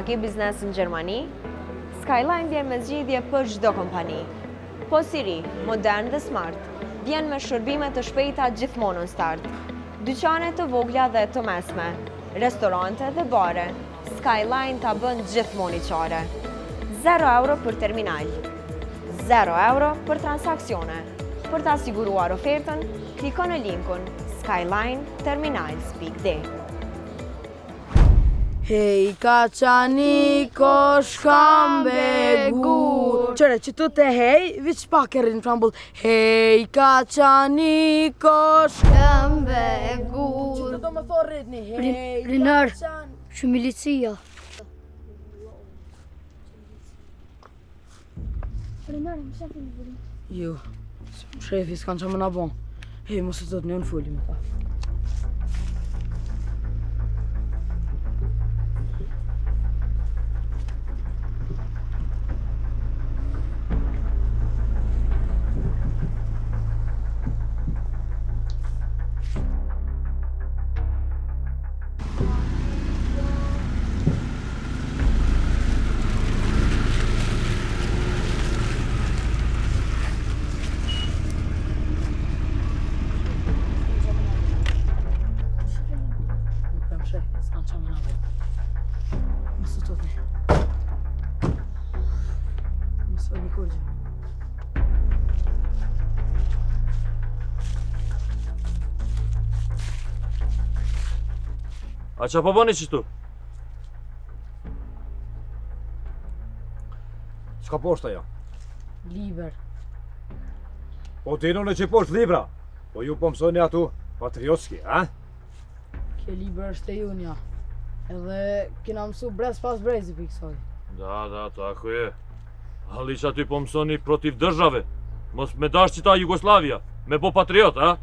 ke biznes në Gjermani? Skyline vjen me zgjidhje për çdo kompani. Po si ri, modern dhe smart, vjen me shërbime të shpejta gjithmonë në start. Dyqane të vogla dhe të mesme, restorante dhe bare, Skyline ta bën gjithmonë i qare. 0 euro për terminal, 0 euro për transaksione. Për ta siguruar ofertën, kliko në linkun skylineterminals.de. Hej, Kaçaniko, shkam begur. Qëre, që tu të hej, viç pak e rinë trambull. Hej, Kaçaniko, shkam begur. Që të do më thorë rritni, hej, Rinar, shumë milicia. Rinar, më shefi në vërin. Jo, shefi s'kanë që më në bon. Hej, mos të të një në fulli me ta. A qa po bëni qështu? Qka poshta ja? Liber. Po ti në që poshtë libra, po ju po mësoni atu patriotski, a? Kjo liber është e junja. Edhe kena mësu brez pas brezi për kësoj. Da, tako je. Ali që aty po mësoni protiv države. Mos me dash qita Jugoslavia, me po patriot, a?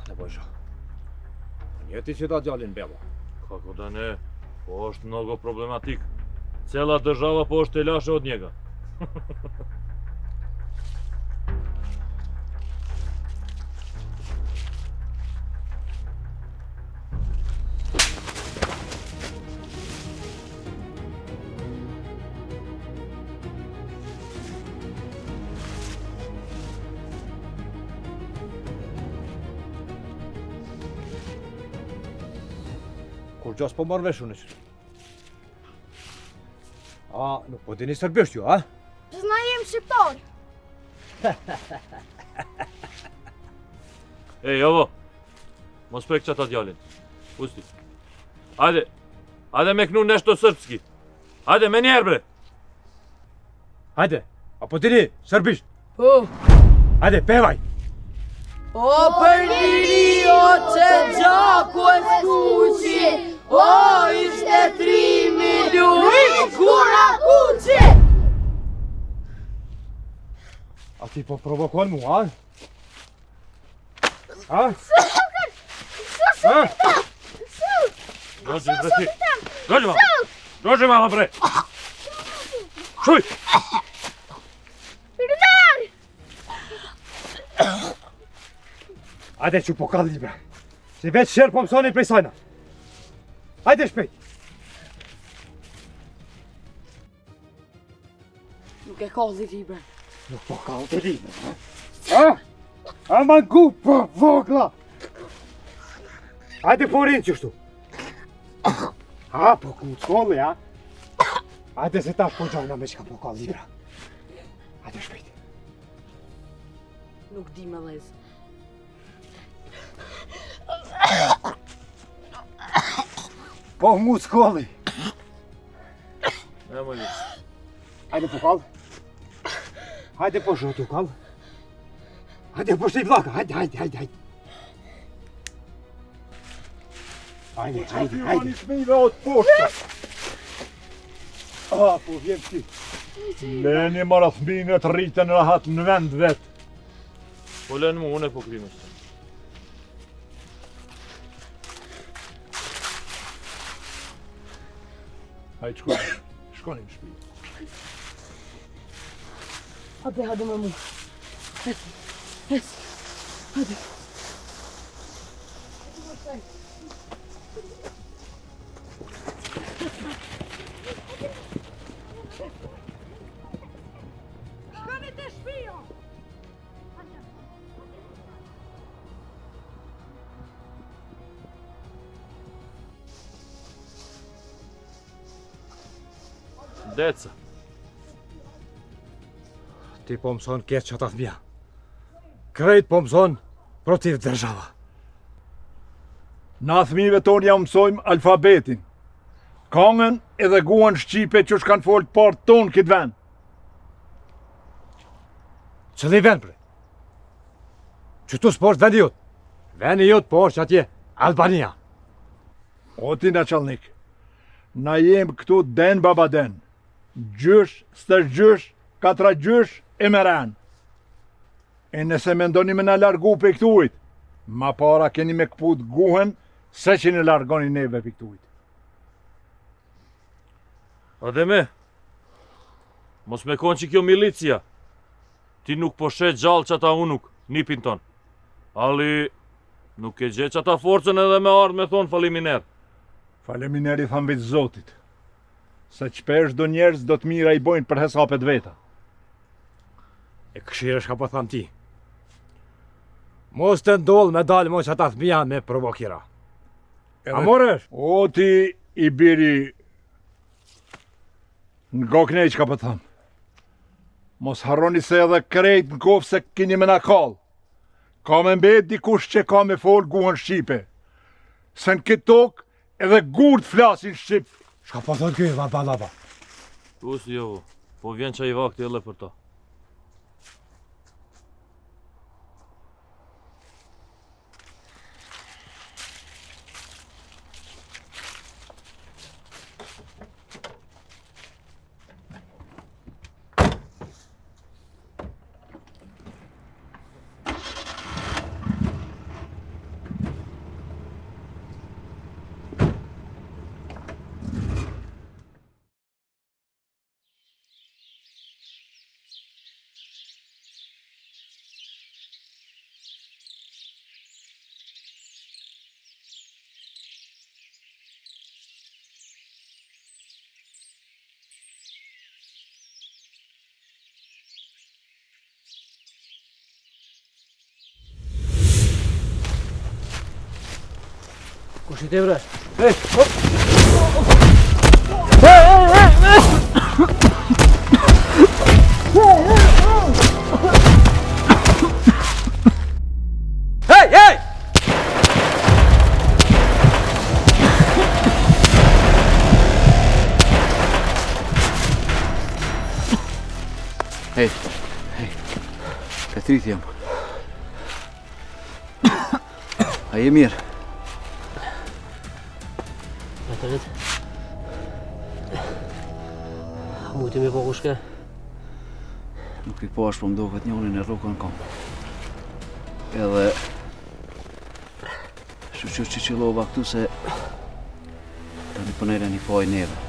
Ne bojsha. Njeti që ta gjallin beba. Kako da ne, po është mnogo problematik. Cela država po është e lashe od njega. Kur gjas po marrë vesh unë që. A, nuk po dini sërbisht ju, a? Që s'na jem shqiptar. Ej, ovo, mos prek qata djallin. Pusti. Ajde me knu nešto srpski. Ajde, me njerë bre. Hajde, a po dini sërbisht? Po. Hajde, pevaj! O për liri, o që gjaku e skuqi, o ishte 3 milion kura kuqi! A ti po provokon mu, a? A? A? Dođi, bre ti. Dođi malo. Dođi malo, bre. Čuj. Hajde që po ka libra. Se veç shërë po mësoni prej sajna. Hajde shpejt. Nuk e ka zi libra. Nuk po ka të libra, a? A ma ngu po vogla. Hajde po rinë qështu. A, po ku të skolli, a? Hajde se tash po gjojna me qka po ka libra. Hajde shpejt. Nuk di me lezë. Po mu të skolli. E më një. Hajde po kall. Hajde po shotu kall. Hajde po shti vlaka, hajde. Hajde. Një shmive od poshtë. A, po vjem ti. Leni mara thmine të rritën rahat në vend vetë. Po lenë mu, unë e po krimë. Hajde shkoni në shpi. Hajde me mu. Hajde. Deca. Ti po mëson keq që ata fëmija. Krejt po mëson protiv država. Na fëmijëve tonë ja mësojmë alfabetin, kangën edhe guan shqipe që shkanë folë partë tonë këtë vend. Cëli vend bre? Qëtu s'po është vendi jut? Vendi jut po është atje Albania. O ti na qalnik, na jem këtu den baba den. Gjysh, stër gjysh, katra gjysh e meren. E nëse me ndoni me na largu pe këtujt, ma para keni me këput guhen se që në largoni neve pe këtujt. Ademe, mos me konë që kjo milicia. Ti nuk po shet gjallë që ata unuk, nipin ton. Ali, nuk e gje që ata forcën edhe me ardhë me thonë faliminer. Falemineri thamë vetë Zotit, se qpesh do njerëz do të mira i bojnë për hesapet veta. E këshirë shka po tham ti. Mos të ndollë me dalë mos ata fëmija me provokira. A morësh? O ti i biri në goknej që ka po thamë. Mos harroni se edhe krejt në kofë se kini me na kallë. Ka me mbet dikush që ka me folë guhen Shqipe. Se në këtë tokë edhe gurt flasin Shqip. Shka po thot kjo, laba. Usi jo, po vjen që i vakti edhe për ta. Kush i te bre? Hej, Petrit jam. A je mirë? Mujti me po kushke? Nuk i pash, po më doket njonin e rrugën kam. Edhe shuqur që qëllova këtu se tani pënere një faj neve.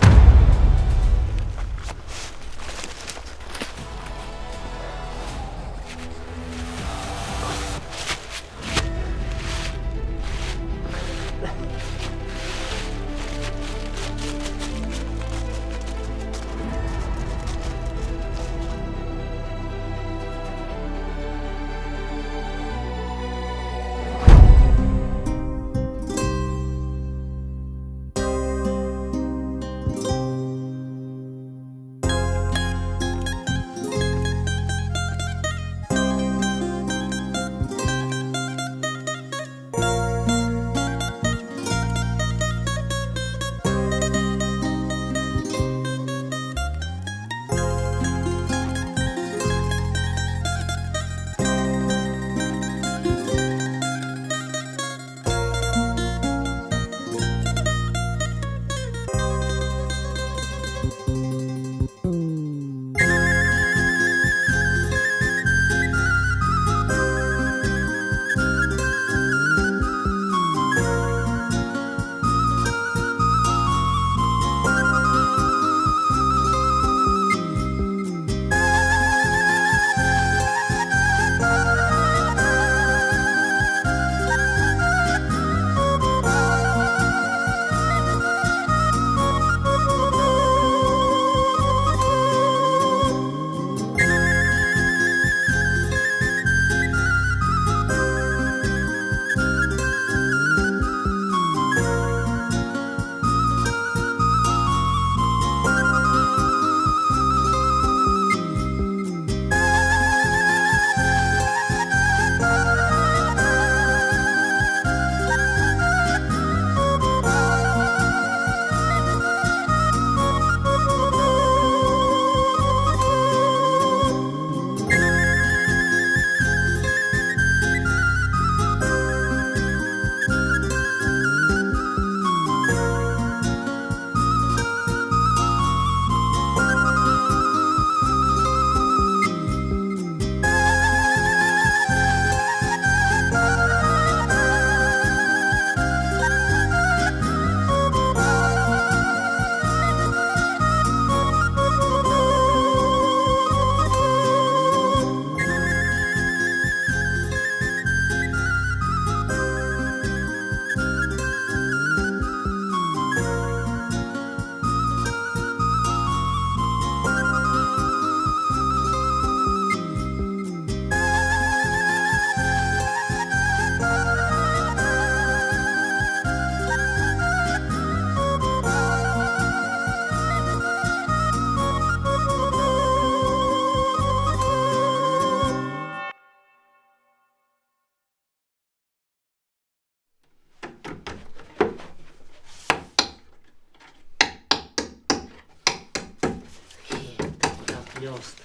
jost.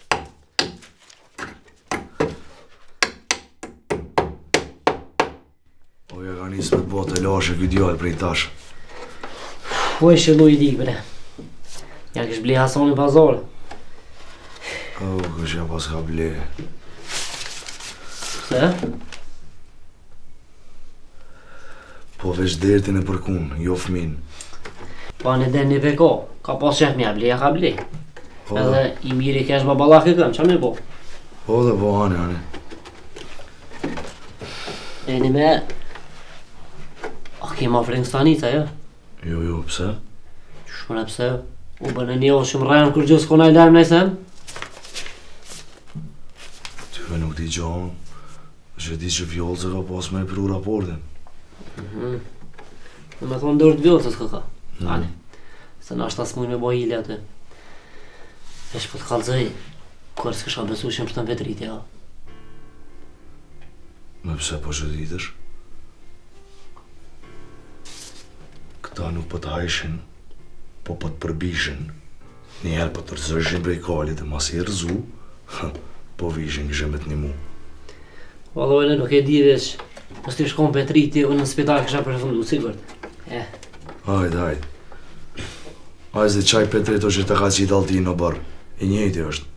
Po ja ka nisë me të botë e lashe këtë djallë prej tash. Po e shëllu i di, bre. Ja kish ble Hasoni pazore. Kësh ja pas ka ble. Pse? Po veç dertin e përkun, jo fmin. Pa në den një veko, ka pas qef mja ble, ja ka ble. Po Edhe i miri kesh babalak e këm, qa me bo? Po dhe po hani. E një me... A kema freng stanica, jo? Jo, pse? Qysh mëre pse? U bënë një o shumë rajnë kur gjusë kona i lajmë nëjse? Tyve nuk di gjohën. Që di që vjollëse ka pas me e pru raportin. Në me thonë dërë të vjollësës ka. Ani. Se në ashtë ta s'mujnë me bo hile aty. Vesh po të kalzëj, kërë s'kësha besu që më shtën vetritja. Me pse po që ditësh? Këta nuk po të hajshin, po të përbishin. Njerë po të rëzërshin prej kalit e mas i rëzu, po vishin gjemet një mu. Vallojnë nuk e di veç, mos t'i shkon Petriti, unë në spital kësha përfundu, sigurt. Hajde. Hajde qaj Petrito që të ka qitë Altin në bërë, i njëjti është.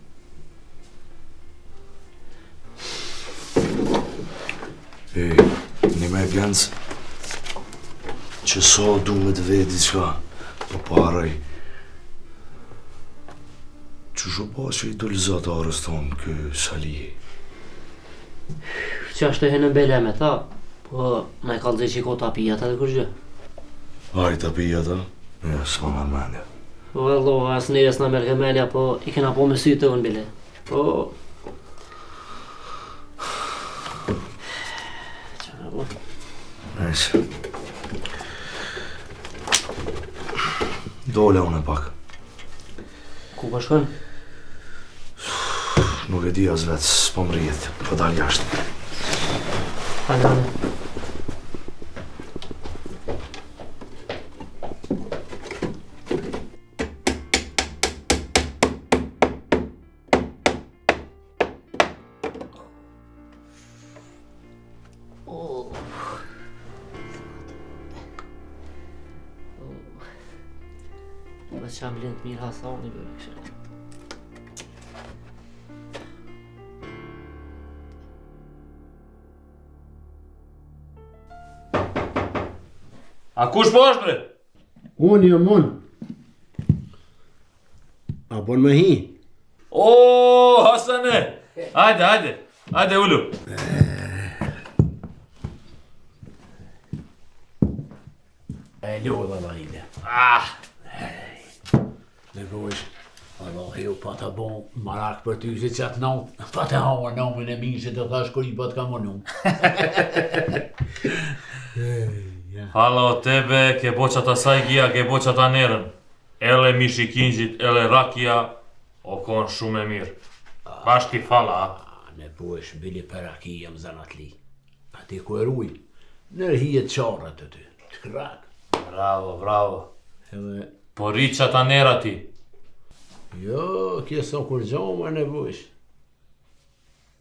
Një me gëndës, që so duhet veti qka, po paraj. Që shu pas që i dolzatarës tonë kë Salije. Që ashtë të henë mbele me ta, po na i kalzej që i ko të apijat edhe kur gjë. Aj të apijat, a? Ja, s'ma mërmendja. Vallo, as neres na merke menja, po i kena po me sytë unë bile. Po... Qa me bo? Nëjse. Dole unë e pak. Ku po shkon? Nuk e di as vetë, s'po më rrijet, po dal jashtë. Hajde. Bës që am lëndë mirë Hasani bërë kështë. A kush po është bre? Unë jam unë. A bon me hi? O, Hasane! Hajde, ullu. E lodha la ide. Në gojsh, Allah ju pa të bon marak për ty si qatë non, pa të haur nomin e mi që të thash kur i pat ka më nun. Hala o tebe, ke boqa ta sajgia, ke boqa ta nerën. Ele mishikinjit, ele rakia, o konë shumë e mirë. Bashti fala, Ne buesh bili për raki jam zanatli. A ti ku e ruj, nër hijet qarët të ty, të krak. Bravo. Edhe, Po rritë që ta nera ti. jo, kje so kur gjohë më ne buesh.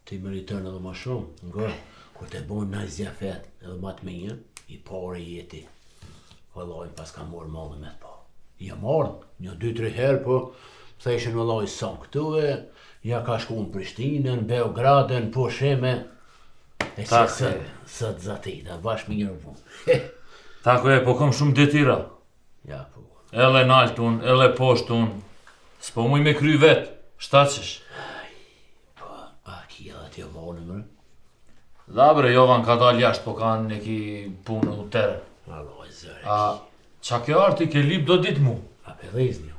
Ti më rritën edhe ma shumë, nga, kur te bon në zjafet edhe ma të minjë, i pare jeti. Vëllojnë pas ka morë mollë me të pa. Ja morën, një 2-3 herë, po theshin vëlloj son këtu e, ja ka shku në Prishtinën, Beogradën, po sheme. E që sët zatita, bashkë me njërë punë. Tako e, po kom shumë detira. Ja, po. Ele naltun, ele poshtun. S'po muj me kry vetë, shtaqesh. A kia dhe t'ja vonë mërë? Da bre, Jovan ka dal jashtë, po kanë neki punë u tere. Alloj, zërë. A, qa ke arti ke lip do ditë mu? A pedhiz një.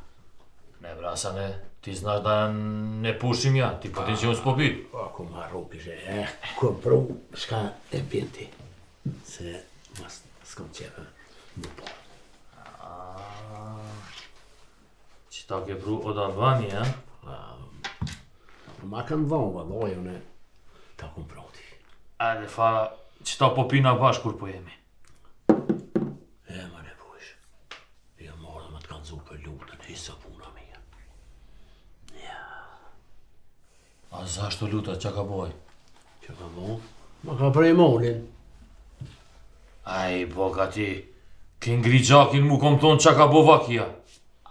Ne brasane, ti znash da ne pushim ja, ti po ti që unë s'po pi. A ku ma rupi që ku pru, shka e pinti. Se mas s'kom qepe. Më po. Qita ke pru od Albani, ha? Ma kanë vonë, valloj, une ta kom proti. Ajde fara, qita po pina bashkë kur po jemi. E ma ne push. Ja marrë me t'kanë zu për lutën, hisa puna mija. Ja. A zashtu luta, që ka boj? Që ka bo? Ma ka prej molin. Aj, boga ti, ki ngri gjakin mu kom tonë që ka bo vakia.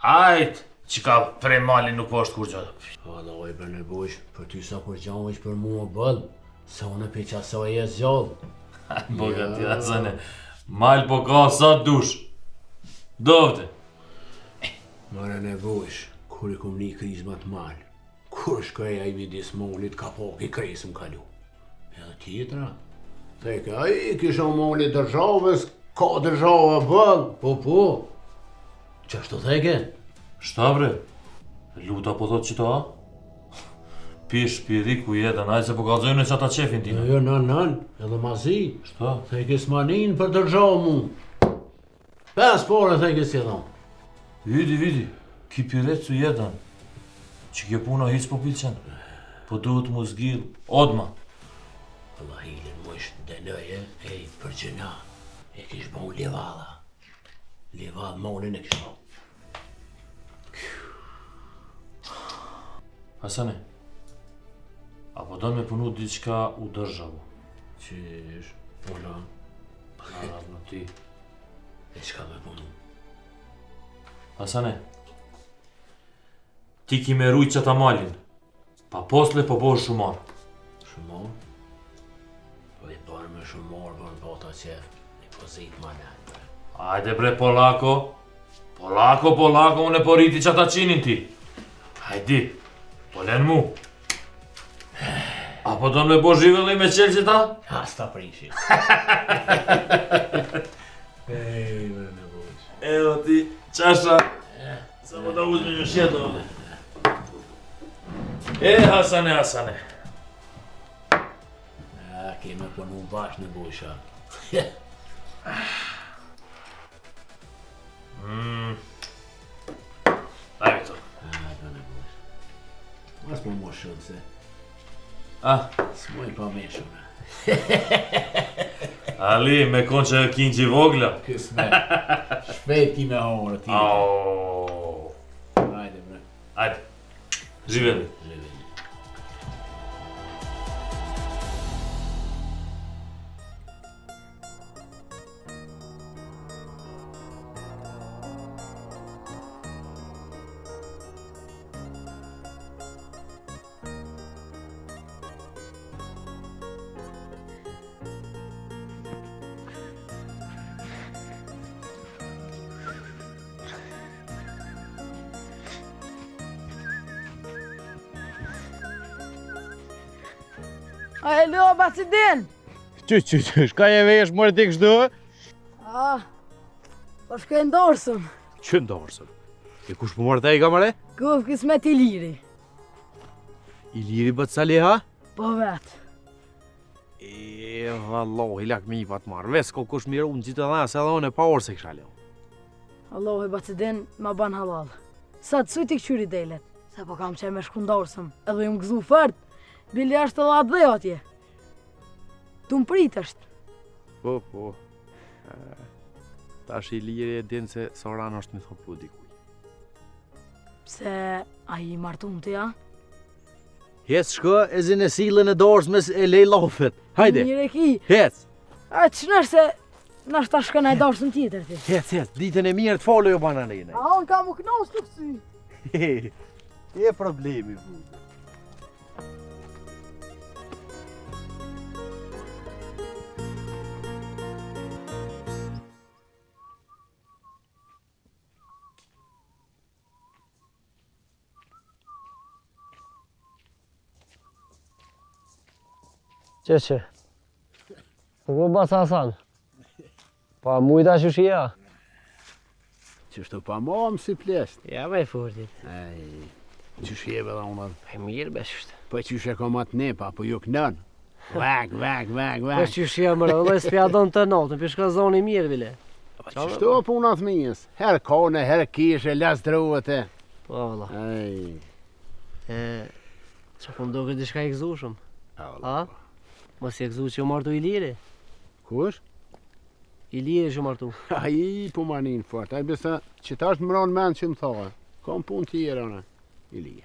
Ajt, që ka prej malin nuk po është kur gjatë. Alloj për në bush, për ty sa kur gjanë ish për mua bëll, se unë për qasoj e zgjallë. Boga ti, Hasane, mal po ka sa dush. Dovte. Mara në bush, kur i kom një kriz më të malë, kur shkreja i midis molit ka po ki kriz më kalu. Edhe tjetra, theke, ai kisha molit dërzhavës, ka dërzhava bëll, po. Qashtu theke? Shtabre, luta po thot që ta? Pish, piri, ku jetën, ajse po kalzojnë që ata qefin tina. Jo, nan, edhe mazi. Shta? Theke s'manin për dërzhavë mu. 5 pore theke si dham. Vidi, ki piret su jetën. Që kjo puna hiç po pilqen. Po duhet mu zgjidh, odma. Allah hilin mu ishtë denëje, për gjëna, e kish bon levala. Leval monin e kish bon. Hasane, apo do me punu diçka u dërzhavu? Qysh, puna, Në ti. e qka me punu? Hasane, ti ki me rujt që ta malin, pa posle po bosh shumar. Shumar? Po i bërë me shumar, bërë bota qef, një pozit ma nëllë. Ajde bre polako, unë e po riti që ta qinin ti. Hajdi, po len mu. Apo do me bo zhivëlli me qelë që ta? Hasta prishi. Ej, vërë në bojsh. Evo ti, qasha. Sa po ta uzme një shjeto. Hasane. Keme punu bash në bojsha. Ajde to. Vërë në bojsh. Mas më më shumë se. S'moj pa me shumë. Ali, me kon që kinë që i vogla. Kësme. Shpejt ki me horë ti. Ajde, bre. Ajde, zhiveli. Alo, Bacidin! Shka e vesh mërë ti kështu? Po shkoj ndorsëm. Që ndorsëm? E kush për mërë të i kamare? Kuf kismet i liri. I liri bët Saliha? Po vetë. Allah, i lak me i patë marrë. Ves, ko kush mirë unë gjithë të dha, se edhe unë e pa orë se kësha leo. Allah, Bacidin, ma ban halal. Sa të sujt i këqyri delet. Se po kam qe me shku ndorsëm. Edhe ju më gëzu fërt. Bili ashtë të latë dhe atje. Tu më prit është. Po. Tash i liri e dinë se Soran është mi thopu dikuj. Pse a i martum të ja? Hes shko e zinë e silën e dorës mes e lej lofet. Hajde, Mire ki. hes. A që nështë se nështë ta shkën e dorsën tjetër ti. Hes, ditën e mirë të folë jo bananine. A unë kam u knos të kësy. Je problemi, bu. Qeqe, nuk më basa asan. Pa mujta që shia. Qështu pa mam si plesht. Ja me fortit. Që shjeve dhe unë. E mirë beshështë. Po që shë ka matë nepa, po ju kënën. Vak. Po që shia më rëllë, s'pjadon të natën, për shka zoni mirë bile. Qështu puna thminjës. Herë kone, herë kishe, las druhet e. Po, valla. Që po më do këtë diçka i gëzushëm. A? Mos i gëzu që u martu i liri. Kush? I liri që u martu. A i po manin fort. A i bisa që ta është mëron men që më thoa. Kom pun tjera në. I liri.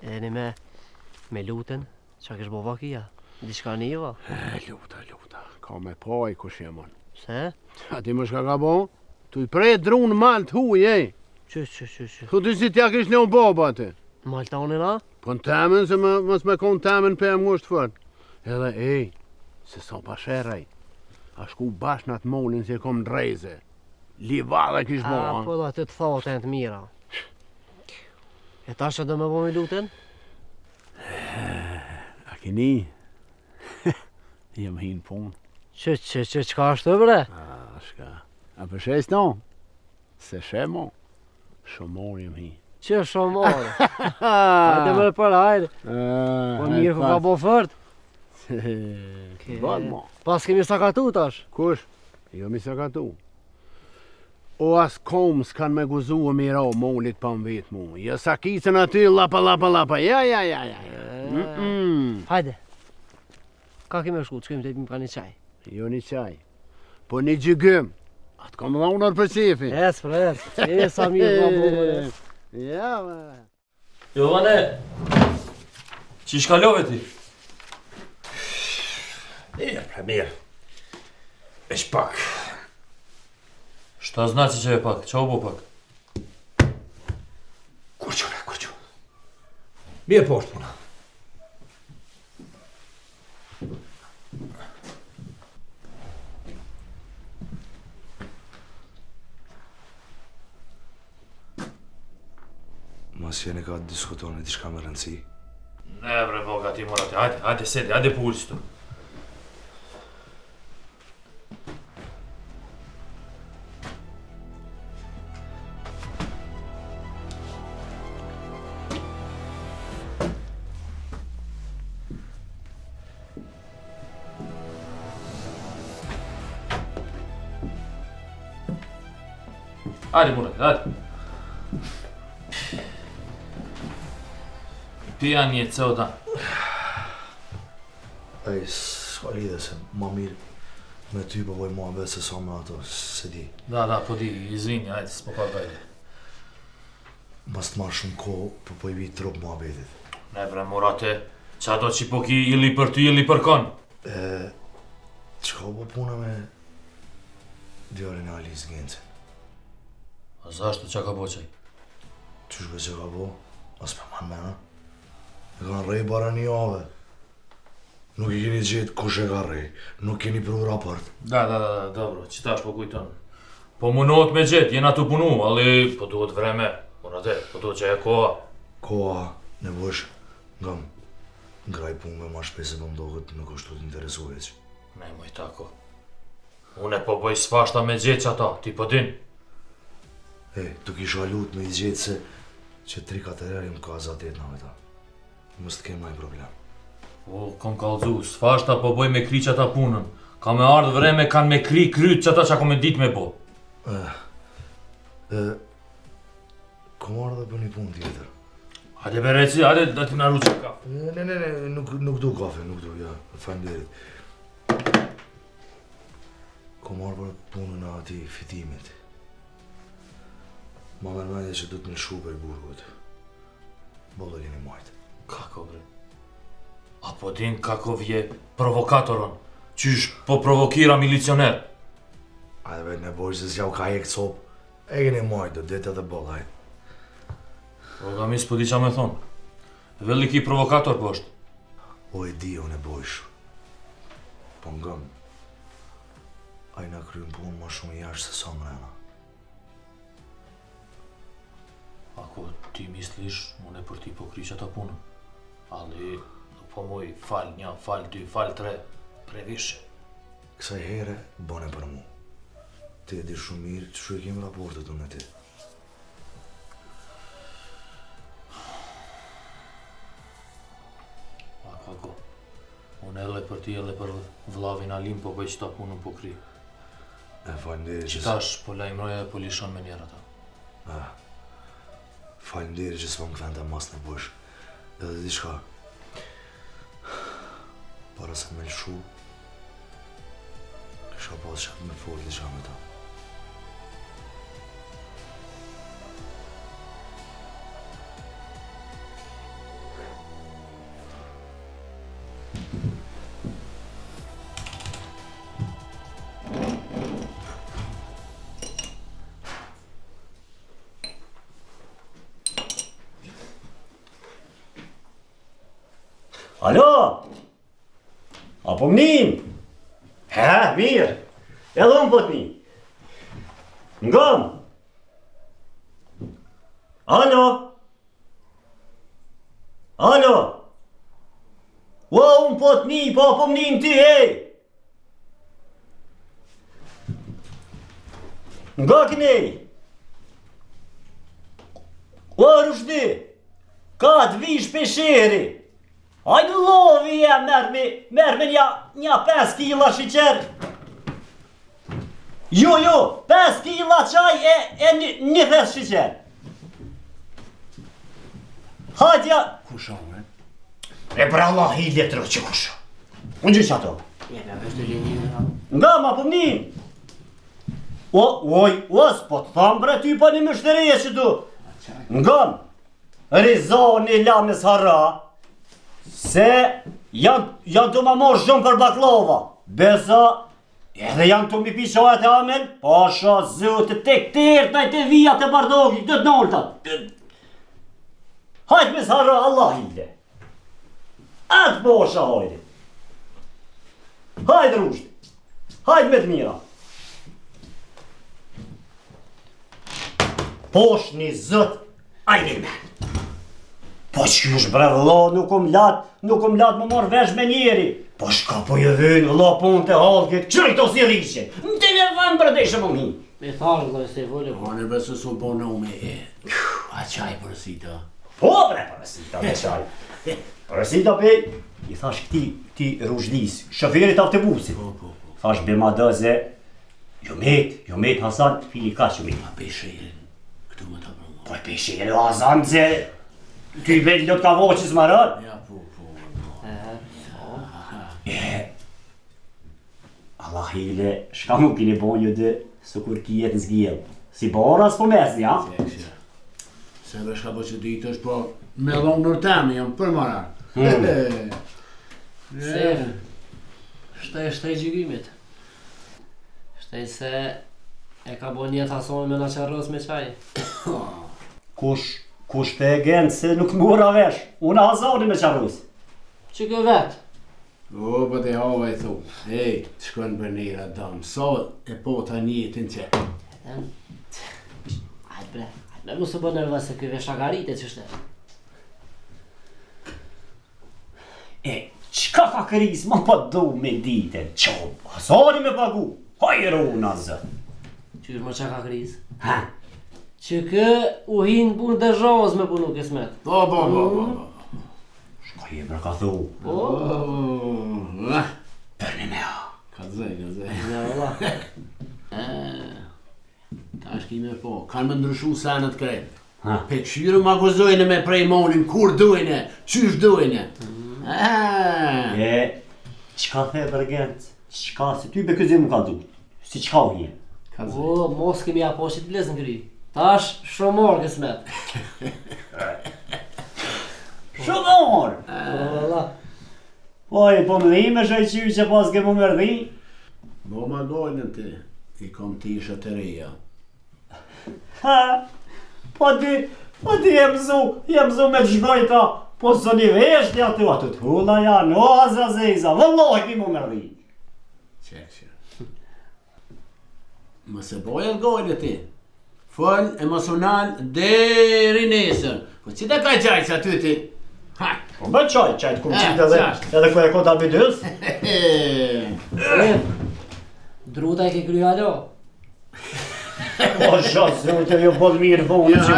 E një me, Me luten, qa kish bo vakia? Diçka niva? Luta. Ka me poj kush jemon. Se? A ti më shka ka bo? Tu i prej drun malt huj, Që. Tu ty si tja kish një baba ti. Maltani na? Po në temen se mos me kon temen për e ngusht fort. Edhe, se son pa sheraj. A shku bash në atë molin se kom drejze. Livada kish bo, A, po da të thotë e të mira. E ta që do me bo me luten? A kini? Jem hin pun. Qka është të bre? A, shka. A përshes no? Se shemo. Shumor jem hi. Që shumore? Hajde me për hajde. Po mirë ku ka bo fërt? Bad mo. Pas kemi sakatu tash. Kush? Jo mi sakatu. O as kom s'kan me guzu e mira o molit pa më vit mu. Jo sakicën aty lapa. Ja. Hajde. Ka kemi shku, që kemi të jepim ka një qaj. Jo një qaj. Po një gjygëm. Atë kom dha unar për qefi. Es, sa mirë ma bo. Ja, Jovane, që shkallove ti? Mirë. Esh pak. Šta znači që e pak? Qa u bo pak? Kurqo. Mirë po është puna. Mas jeni ka diskutoni diçka me rëndësi? Ne bre boga ti morate, hajde sedi, hajde pulës tu. Hajde morate, hajde. Pija një cota. Ej, s'ka lidhe se ma mirë me ty po voj mua vetë se sa me ato, se di. Da, po di, izvini, hajde, s'po ka gajde. Mas të marrë shumë kohë, po i vi trup mua betit. Ne bre morate, qa do që po ki ili për ty, ili për kon? Qka po puna me djarin e Alice Gence? A zashtu qa ka bo qaj? Qysh be që ka bo? As për man mena? E kanë rej bara një jave. Nuk i keni gjetë kush e ka rej, nuk keni pru raport. Da, bro, qita është po kujton. Po munot me gjetë, jena të punu, ali po duhet vreme. Morate, po duhet që e koha. Koha, nevojsh, ngam, ngraj pun me ma shpese po mdohet nuk është të interesu veç. Ne moj tako. Une po bëj sfashta me gjetë që ata, ti po din. Tu kisha lut me i gjetë se që 3-4 herë më ka zatet në veta. Mës të kemë maj problem. O, kom kalzu, sfashta po bëj me kri që ata punën. Ka me ardhë vreme kanë me kri kryt që ata që ako me dit me bo. Kom ardhë për një punë tjetër. Hajde be reci, hajde da ti naru që kafe. Ne, nuk du kafe, nuk du, ja, falenderit. Kom ardhë për punën e ati fitimit. Ma mërmendje që du të milshu për burgut. Bollë keni majtë. Kako bre? Apo din kako vje provokatoron? Qysh po provokira milicioner? Ajde vetë nevojsh se s'jau ka jek copë. E keni majtë, do dete dhe bollë, hajde. O gamis po di qa me thonë. Veli ki provokator po është. O e di, o nevojsh. Po ngëm. Aj na krym punë ma shumë jashtë se sa mrena. Ako ti mislish, une për ti po kri që ta punën. Ali, nuk po moj fal 1, fal 2, fal 3, previshe. Kësaj here, bone për mu. Ti e di shumë mirë që shu e kemë raportet unë e ti. Ako, unë edhe për ti edhe për vllavin Alim po bëj që ta punën po kri. Falenderit që... Qitash po lajmëroja dhe po lishon me njerë ata. Falenderit që s'po më këthen të mas në bësh. Edhe di shka. Para se me lëshu, kisha pas që me folë diçka me ta. Alo? Apo mnim? Ha, mirë. Edhe unë po t'nim. Ngam? Alo? Alo? Ua, unë po t'nim, po apo mnim ty, hej? Nga kënej? Ua, Rushdi? Ka t'vish pesheri? Hajde lovi e merë me një 5 kila shiqer. Jo, 5 kila qaj e një thes shiqer. Hajde ja... Kusha, me? E për Allah i letro që kusha. Unë gjë që ato. Jena vesh të linjë. Nga ma për njën. S'po të thamë bre ty pa një mështërije që tu. Nga rizoni lames harra. Se janë të më morë shumë për baklava. Besa, edhe janë të mi pishohet e amen, pasha zëtë të këtërët në të vijat e bardogi, të noltat. Hajtë me s'harra Allah ide. Atë posha hajde. Hajde Rushdi. Hajde me të mira. Posh një zët, ajde me. Po që është bre vëlla, nuk um lat më marrë vesh me njeri. Po shka po jë vynë vëlla punë të halkit, qëri këto si rrishe. Në telefon bردeshë më mi. Me thalë, vëlla, se vëllë. Po në besë su po në me e. A qaj përësita? Po bre përësita me qaj. Përësita pe, i thash këti Rushdis, shoferit autobusit. Po. Thash be ma dëze, jo met Hasan, fili ka që met. A pesherin, këtu më të përmo. Po e pesherin Hasan, ze, ty vetë lot ka voqës më rërë. Ja, po. Allah hile, shka mu kini bo një dhe së kur ki jetë në zgjellë. Si bora s'po mesni, ja? Se dhe shka po që ditë është po me dhonë nër temi, jam për mara. Se, shtaj gjygimit. Shtaj se e ka bo një tasoni me në qarros me qaj. Kush të e genë se nuk mura vesh, unë Hazani me qarros. Që kë vetë? O, po të hava i thu. Ej, të shkojnë për njëra damë. So, e po të njëtin që. Hajtë bre, me mu së bë nërva se këve shagarite që shte. Qka ka këris, ma pa do me dite, qobë, Hazani me pagu, hajru unë azë. Qysh më qa ka kriz? Ha? Që kë u hinë punë dhe zhoz me punu kësmet. Po. Shka je bre ka thu. Për një mea. Ka zej. Ja, valla. Ta është kime po, kanë më ndryshu sanët krejt. Ha? Pe qyru ma gozojnë me prej monin, kur dujnë, qysh dujnë. Qka the bërgent, qka se ty be këzim më ka du, si qka u hje? O, mos kemi aposhit blezën kry. Tash shumor kësmet. Shumor! Valla. Po më dhime shoj qyrë që pas ke më mërdi? Bo ma dojnë ti, i kom tisha të reja. Ha? Po ti je mëzu me gjnojta, po së një veshti aty të hula janë, o Azazeza, vëllohi ki më mërdi. Qek. Më se bojë gojnë ti. Fëll emocional deri nesër. Po që të ka qaj që aty ti? Ha! Po me qaj të kumë qitë edhe kërë e kota bidës? Druta e ke kry alo? O shasë, të jo bod mirë bo unë që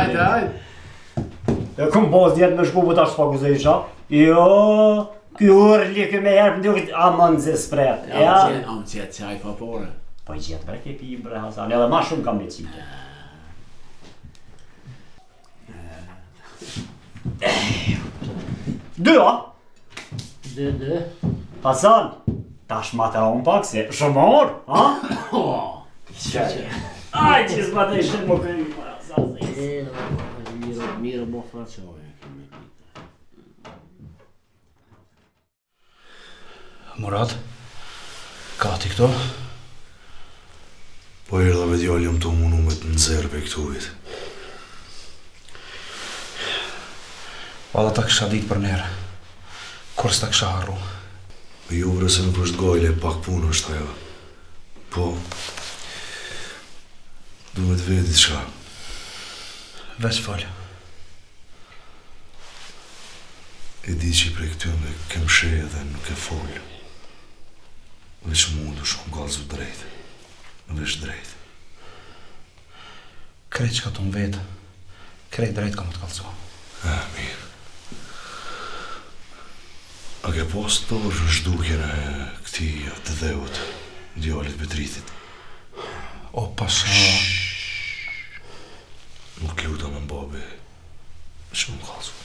e këmë boz djetë me shku për ta shpaku zë isha. Jo, kjo urli këme herë për ndukit amën zë spret. Am qetë qaj fapore. Po i qetë bre ke pi bre Hasan, edhe ma shumë kam me qitë. Dëa? Dë. Hasan, tash ma të unë pak se shumor, ha? Qaj. Aj, që s'ma të ishtë më këri, Hasan. Mirë më faqoj. Murat, ka ti këto? Po erdha me djallë jam të munu me të nëzirë për këtuvit. Valla ta kësha ditë për njerë, kur s'ta kësha harru. Ju vërë se nuk është gajle, pak punë është ajo. Po, duhet veti shka. Veç falë. E di që i prej këtyre kem sheje dhe nuk e folë. Veç mundu shumë galzu drejt. Veç drejt. Krejt që ka të në vetë, krejt drejt ka më të kalëzo. Mirë. A ke pas të dorë në shdukjen e këti të dheut, djallit Betritit? O pasha... Nuk luta me mbabi, shumë kalëzu.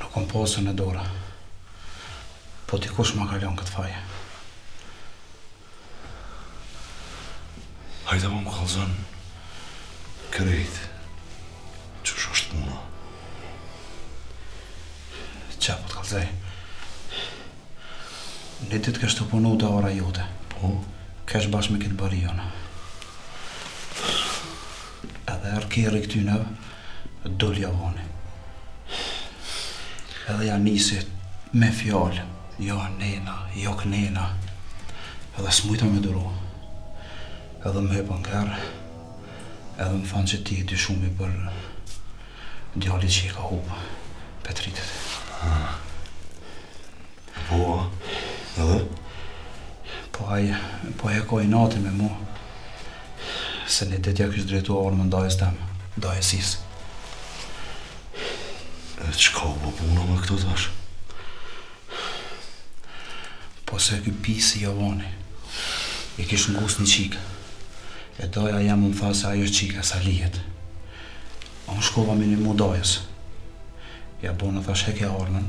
Nuk kom posën e dora, po t'i kush ma kalon këtë faje. Hajta po më kalëzën krejt, qësh është puna. Qa po t'kallzej? Një ditë kesh të punu të ora jote. Po? Kesh bashkë me këtë barion. Edhe arkeri këtyneve, dulja voni. Edhe ja nisit me fjallë, jo nena, jo kënena. Edhe s'mujta me duru. Edhe më hepën kërë, edhe më thanë që ti e dy shumë për djallit që i ka hupë, Petritit. Po, edhe? Po e ko i nati me mu, se një ditja kështë drejtu orë më ndajës temë, dajesis. E qka u po puna me këto tash? Po se ky pisi Jovani, i kish ngus një qikë, e doja jam më tha se ajo është qika sa lijet. Unë shkova me një mu dajës. Ja bona thash hekja ornën,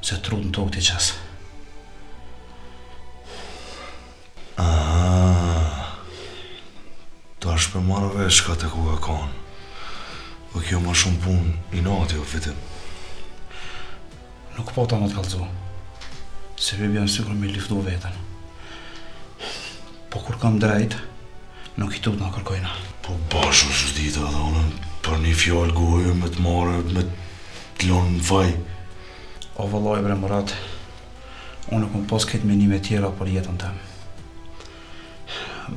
se trut në tokë t'i qasë. Ta është për marrë veç ka të ku ka kanë. O kjo ma shumë punë i nati o fitim. Nuk po ta më t'kallëzu, se bibi janë sikur me liftu vetën. Po kur kam drejt, nuk i tut në kërkojna. Po bashkë është dita dhe unë për një fjallë gojë me të marrë, me të lonë në faj. O vëlloj bre Murat, unë nuk më pos këtë menime tjera për jetën temë.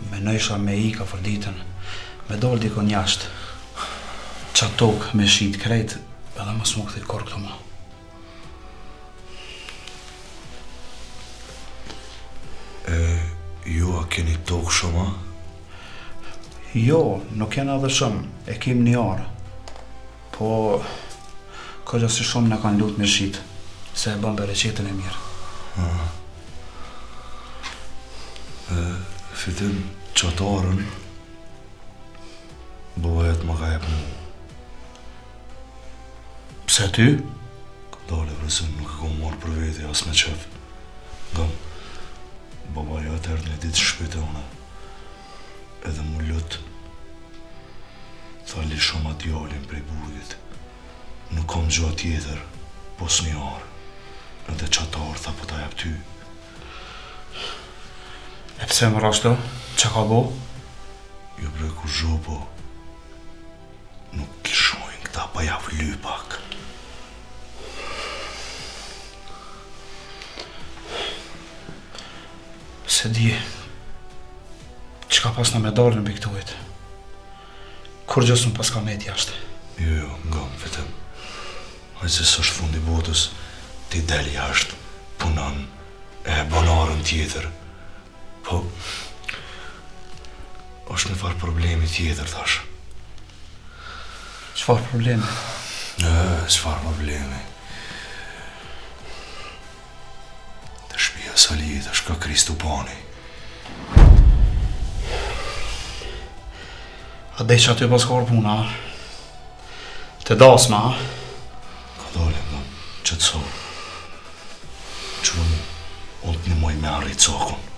Menojsha me i ka për ditën, me dollë dikon jashtë. Qa tokë me shit krejt, edhe më s'mu këthit korë këto ma. Ju a keni tokë shumë, a? Jo, nuk jena dhe shumë, e kim një arë. Po, kërgja si shumë në kanë lutë me shit, se e bën bere qetën e mirë. Fitim qatarën, bëvajet më ka jep mu. Pse ty? Dale vëse nuk e kom marrë për veti as me qef. Gëm, babaja atër një ditë shpite une, edhe mu lutë. Tha li shumë atë jalin prej burgit. Nuk kom gjua tjetër, pos një arë. Edhe qatarë tha po ta jep ty. E pse më rashto? Qa ka bo? Jo bre ku zhopo, nuk kishojnë këta pa ja vly pak. Se di, qka pas në medalën për këtujt? Kur gjësë më pas ka met jashtë? Jo, nga më vetëm. Hajtë se së është fundi botës, ti del jashtë, punan, e banarën tjetër. Po, është një farë problemi tjetër, thash. Qfar problemi? Qfar problemi? Të shpia Salijit është ka Kristupani. A dej që aty pas ka orë puna? Të dasma? Ka dole nga qëtësor. Qërë mu, unë të një moj me arrit cakun.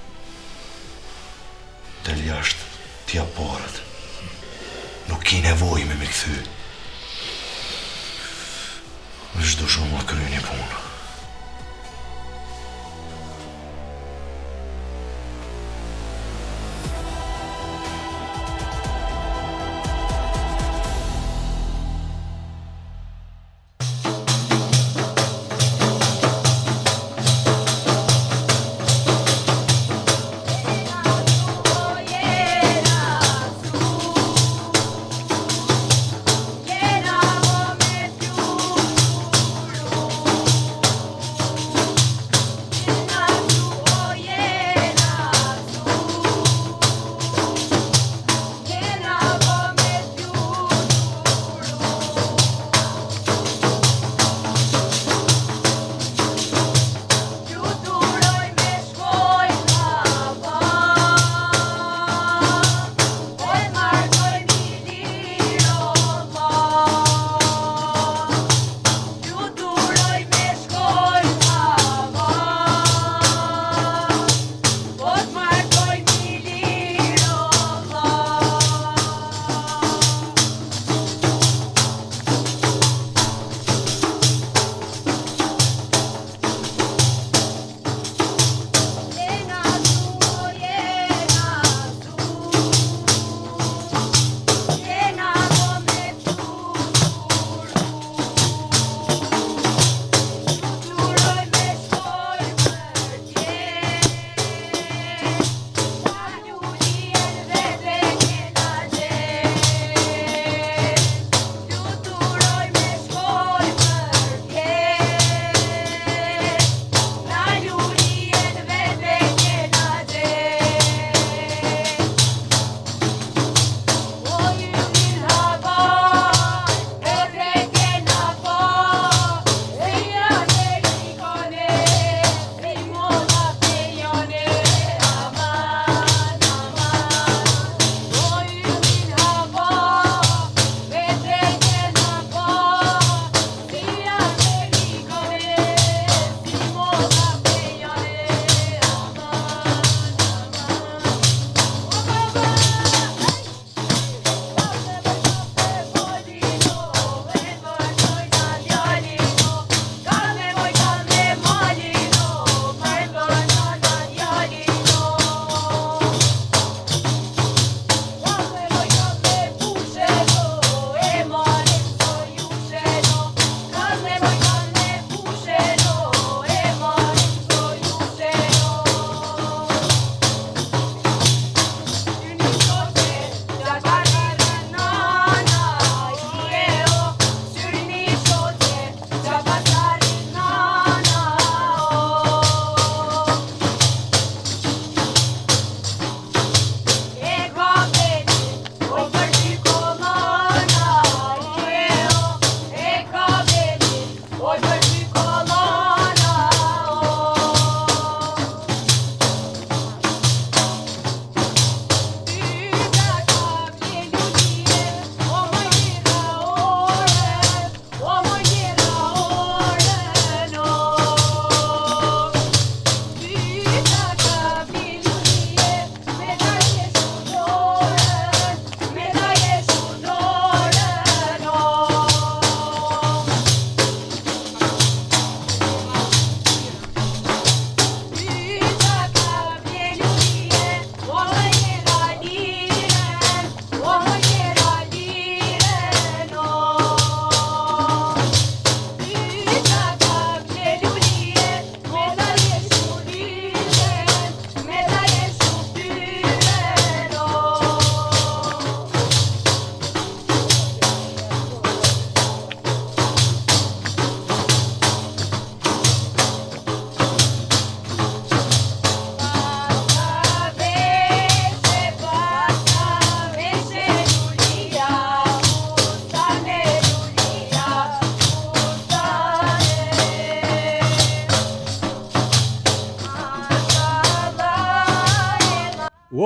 Del jashtë, t'ja parët. Nuk ki nevoj me këthy. Veç do shumë ma kry një punë.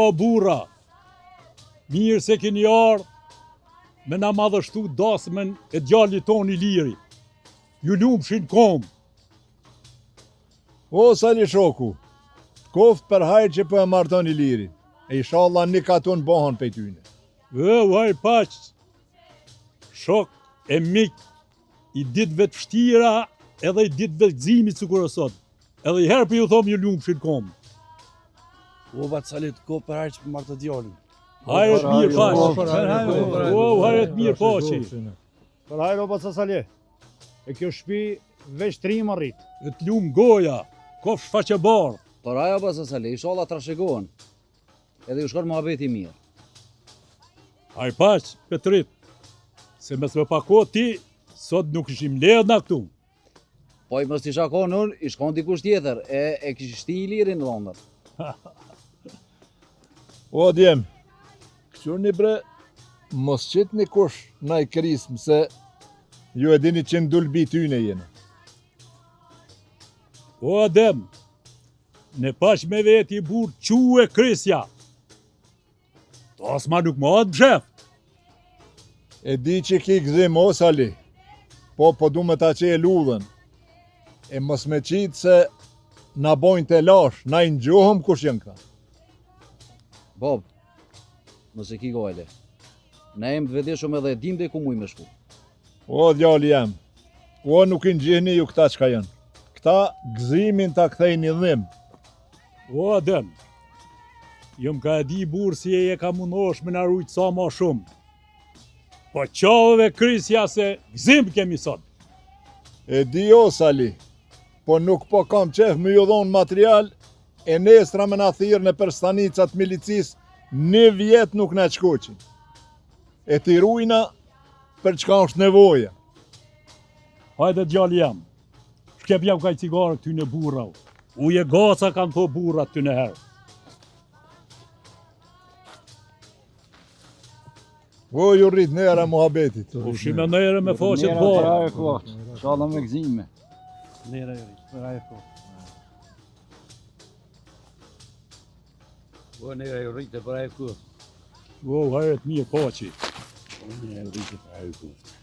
O burra, mirë se keni ardhur me na madhështu dasmën e djalit ton Iliri. Ju lumshin kom. O Sali shoku, koft për hajrë që po e marton Ilirin. E inshallah një katon bohon pe tyne. Vaj paq, shok e mik i ditëve të vështira edhe i ditëve të gëzimit sikur sot. Edhe i herë për ju thom ju lumshin kom. O bat Salit, ko për hajrë që për martë djalin. Hajret mirë paq. Hajret mirë paqi. Për hajrë o bëca Sali. E kjo shtëpi veç 3 më rrit. E të lumë goja, kof shfaqe barë. Por ajo bësa Sali, inshallah trashëgohen. Edhe ju shkon muhabeti mirë. Haj paq, Petrit, se me të pako ti, sot nuk ishim ledh na këtu. Po i mos t'i shakon unë, i shkon dikush tjetër, e kishë shti Ilirin në Londër. O djem, këqurni bre, mos qit një kush na i krismë se ju e dini që ndulbi tyne jene. O Adem, ne pash me veti i burë quë e krisja. Tasma nuk më atë bshef. E di që ki gëzim o Sali, po du me ta që e ludhen. E mos me qitë se na bojnë të lash, na i njohëm kush jenë ka. Bob, mos e ki gojle. Ne jem të vedeshëm edhe dim dhe ku muj me shku. O djali jam, o nuk i ngjihni ju këta qka janë. Këta gëzimin ta kthejnë dhim. O Adem, jëm ka e di burë si e ka mundosh me na rujtë sa ma shumë. Po qave krisja se gëzim kemi sot. E di o Sali, po nuk po kam qef me ju dhonë material, e nestra me na thirë në për stanicat milicis, një vjet nuk na qkoqin. E ti rujna për çka është nevoja. Hajde djali jam, shkep jam kaj cigarë këty në burra. Uje gaca kanë po burra të në herë. O ju rrit nëra muhabetit. U shime nëre me faqet borë. Nëra e kohët, shalom me gëzime. Nëra e rrit, nëra e kohët. O nëra e rrit e për e kohët. O hajret mirë paqi. Nëra e rrit e për e kohët.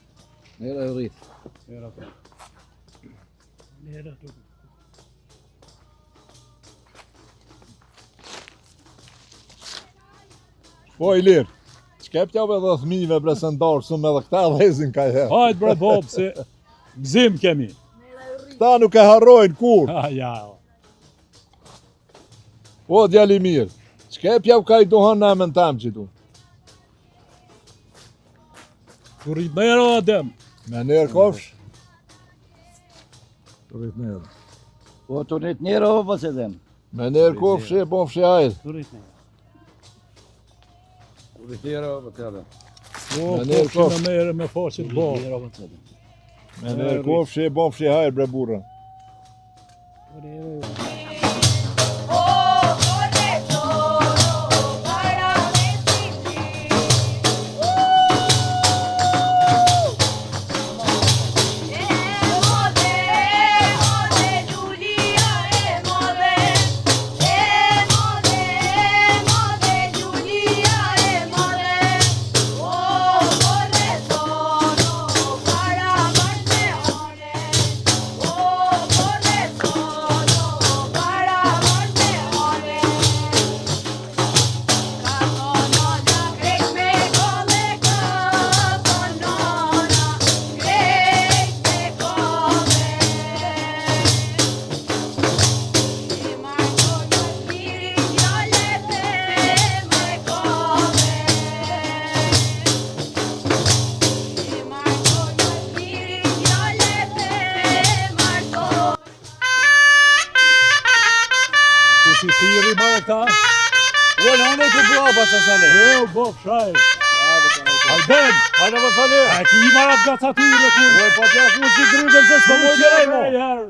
Nëra e rrit. Nëra e rrit. Po i lirë, qkeptjave dhe thmive presentarë shumë edhe këta dhezin ka herë. Hajde bre Bob, se gëzim kemi. Këta nuk e harrojnë kur. Ja. O djali mirë, qkepjav ka i duhan në emën tam që tu. Tu rrit nëra Adem. Me nërë kofsh? Tu rrit nëra. Po tu rrit nëra o pas edhem. Me nërë kofsh e bon fshi hajrë. Tu rrit nëra. Nëra o pas edhem. O, kofsh në nëre me faqet borë. Me nërë kofsh e bon fshi hajrë bre burra. Si thiri marë këta? O, në unë e të bua basa Sali. O, Bob, shaj. Alben, Hajde o Sali. a ki i marat gacatyre kur. O, pa t'ja fu si grydën se s'po më gjeraj mo. Herë.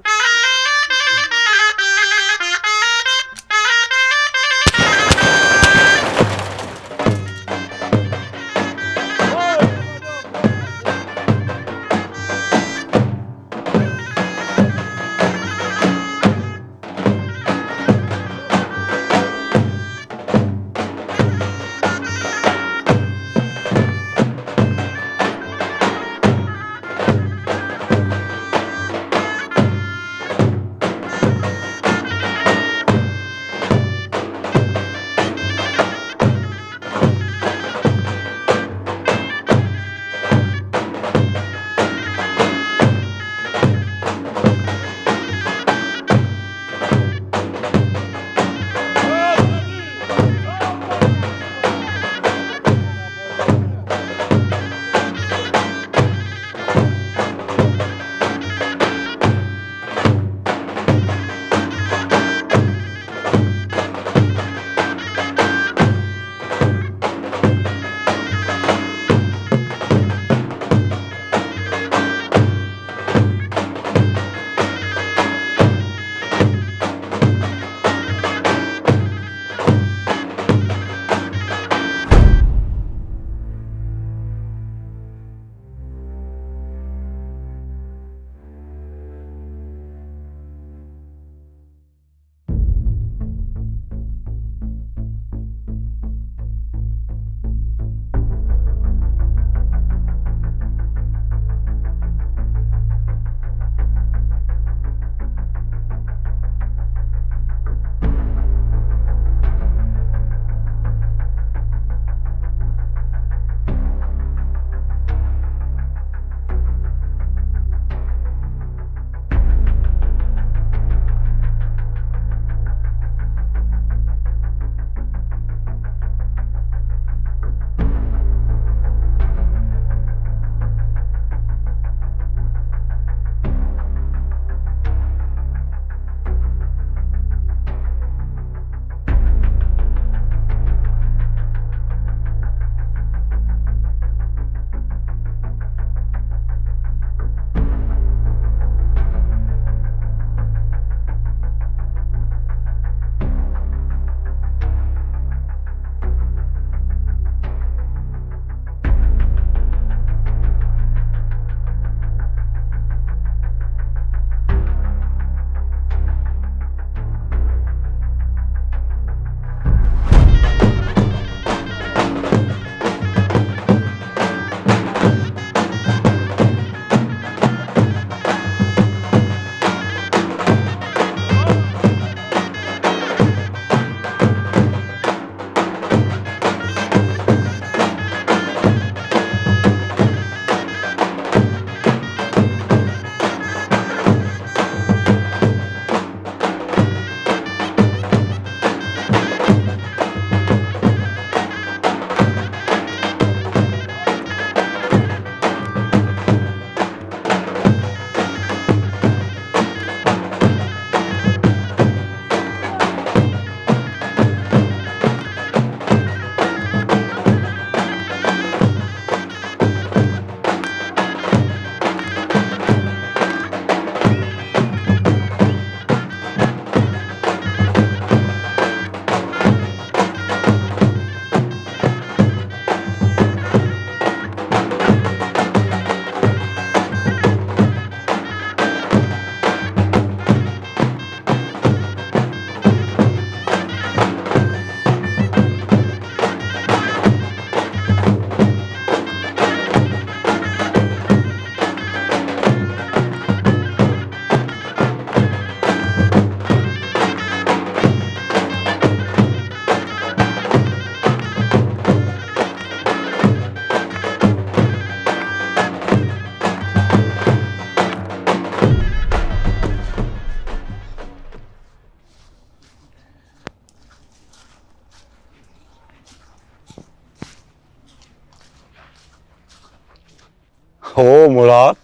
Murat?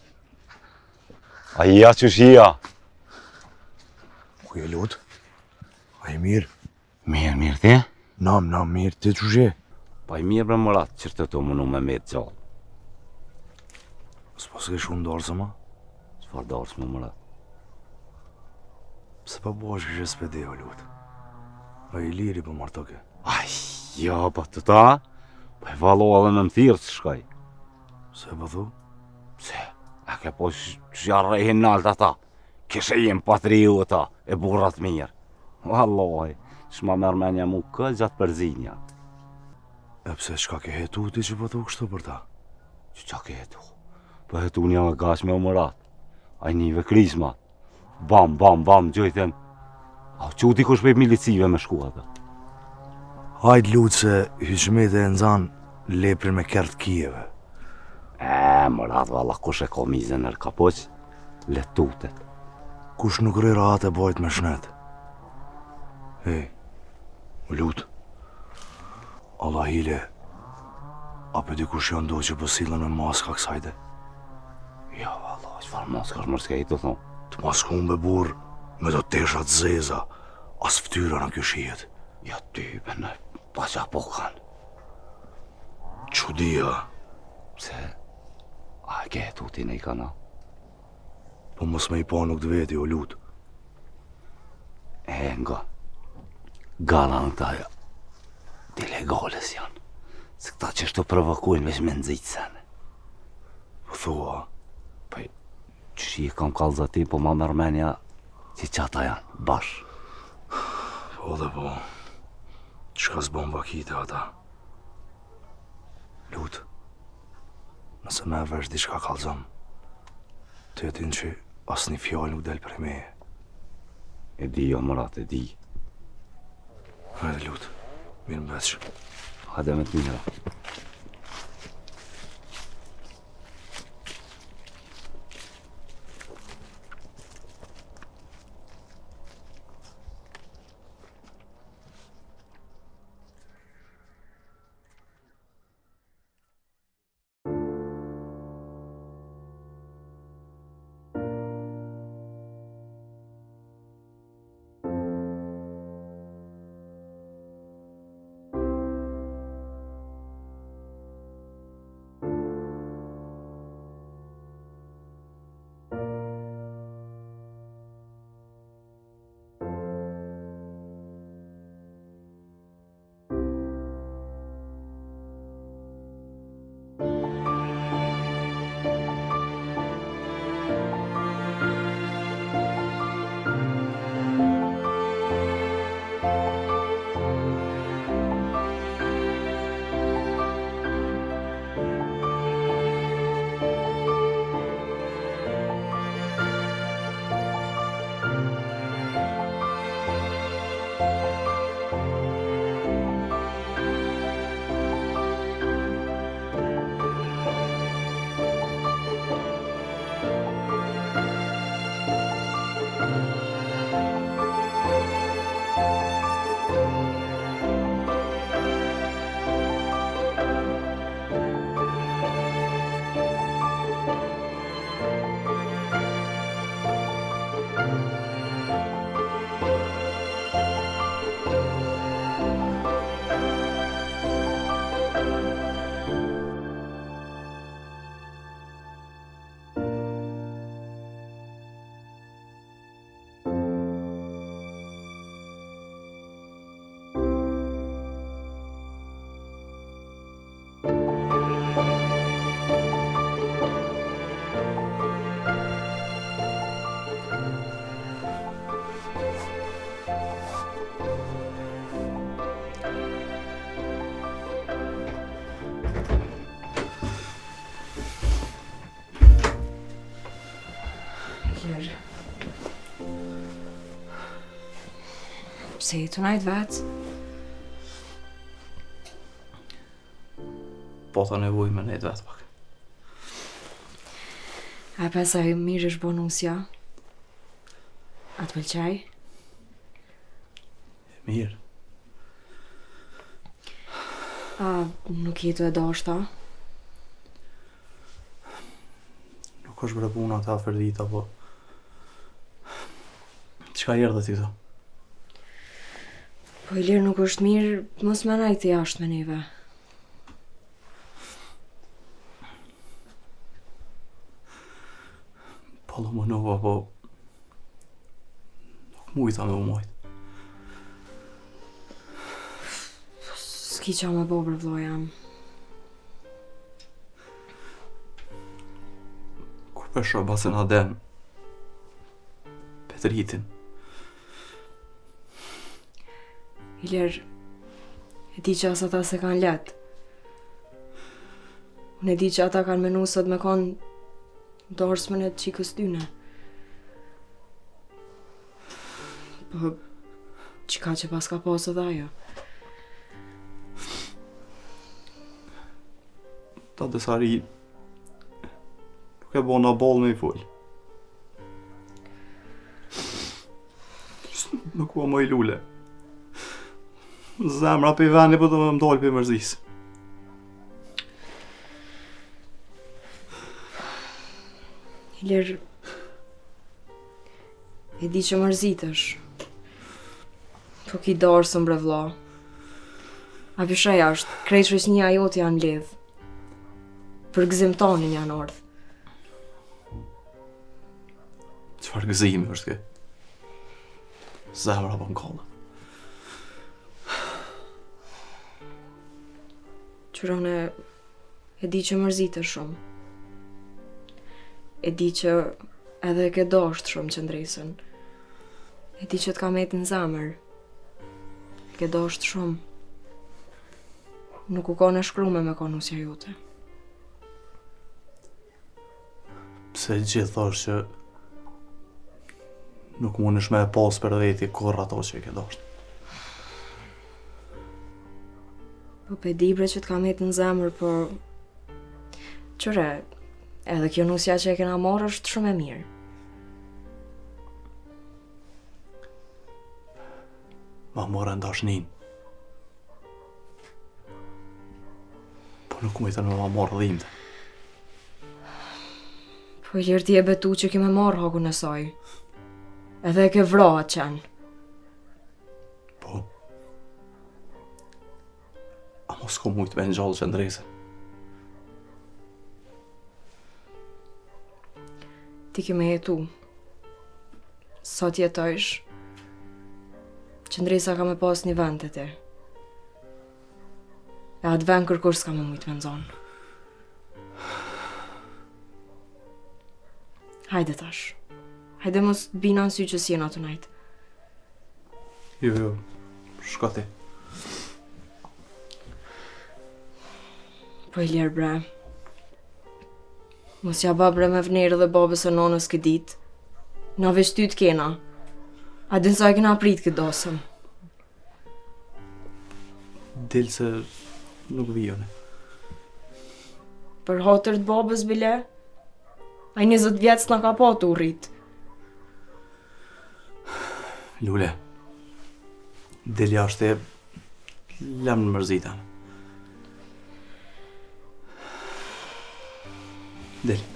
A i ja që shia? Ku je lut? A i mirë? Mirë, ti? Nam, mirë, ti që shje? Pa i mirë bre Murat, që të të mënu me të gjallë. S'po s'ke shumë dorëse ma? S'far dorës me Murat? Pse pa bo është kështë spedi o lut? A i liri për martoke? Aj, ja, pa të ta? Pa i valoha dhe në më thirë të shkaj. Se pa thu? Se, a ke po që jarrejhin nalt ata, kishe jem patriu ata, e burrat mirë. Wallahi, shma mërmenja mu kë gjatë përzinja. E pse qka ke hetu ti që po thu kështu për ta? Që qa ke hetu? Po hetu një me gash me Murat, a i nive krizmat. Bam, gjojten. A që u dikush pej milicive me shku ata? Hajt lutë se hyqmit e nëzan leprin me kert Kijeve. Murat, valla, kush e ko mizën nër kapoq, letutet. Kush nuk rrira atë e bojt me shnet. Hej, më lutë. Allah hile, ape dikush jo ndo që pësillën me maska kësajde? Ja, valla, qëfar maska është mërske i të thonë? Të maskun be burë, me do teshat zeza, as ftyra në kjo shijet. Ja ty, bënë, pa qa po kanë. Qudia. Pse, a ke hetu ti në i kana? Po mos me i pa nuk të veti, o lutë. Nga, gana në këta, ti legales janë. Se këta që shtu provokujnë veç me nëzitë sene. Po thua? Paj, që shi e kam kalzati, po ma mërmenja që qata janë, bashkë. Po dhe po, qka s'bon vakite ata? Lutë, nëse me vesh diçka kalzëm, të jetin që as një fjallë nuk del për e meje. E di jo, Murat, e di. Hajde lutë, mirë mbeqë. Hajde me të mira. Pse i të najtë vetë? Po të nevoj me nejtë vetë pak. A pesa e mirë është bo nusja? A të pëlqaj? Mirë. A nuk jetu e dashta? Ku është bre puna të aferdit apo... Çka erdhe ti këto? Po Ilir nuk është mirë, mos më najtë jashtë me neve. Po lo më nova, po... Nuk mujta me u mojt. S'ki qa me bo për vloj jam. Kur pesho basën Adem, Petritin. Ilir, e di që as ata se kanë let. Unë e di që ata kanë menu sot me konë dorësmën e qikës tyne. Po, qika që pas ka posë dhe ajo. Ta dësari... Nuk e bo në bol me i full. Nuk po më i lule. Zemra për i veni po të më mdojnë për i mërzis. Ilir, e di që mërzitësh. Po ki dorësën bre vlla. A pishaj është, krejt shoqënia jote janë lidh. Për gëzim tonin janë ardh. Çfarë gëzimi është ke? Zemra po m'kolla. Qërone, e di që mërzitësh shumë. E di që edhe e ke dosht shumë qëndresën. E di që t'ka metë në zemër. E ke dosht shumë. Nuk u ka në shkrume me konusja jote. Pse gjithë thosh që nuk mundesh me e pas për veti kur ato që i ke dosht. Po pe di bre që t'ka metë në zemër, po... Qëre, edhe kjo nusja që e kena marrë është shumë e mirë. Ma morë ndashnin. Po nuk mujtën me ma morë dhimte. Po Ilir ti e betu që kime marrë hakun e saj. Edhe e ke vra atë qenë. Po. A mos ko mujtë me në gjallë qëndrese. Ti kime jetu. Sot jetojsh. Qëndresa ka me pas një vend të ti. E atë vend kërkur s'ka me mujtë me nëzonë. Hajde tash. Hajde mos bina në sy që s'jena të najtë. Jo, shko ti. Po Ilir bre. Mos ja ba bre me vnerë dhe babës e nonës këtë ditë. Na veç ty t'kena. A din sa e kena prit këtë dosëm. Del se nuk vijone. Për hatër të babës bile, a 20 vjetë s'na ka pa të urrit. Lule, del jashtë e lem në mërzita. Del.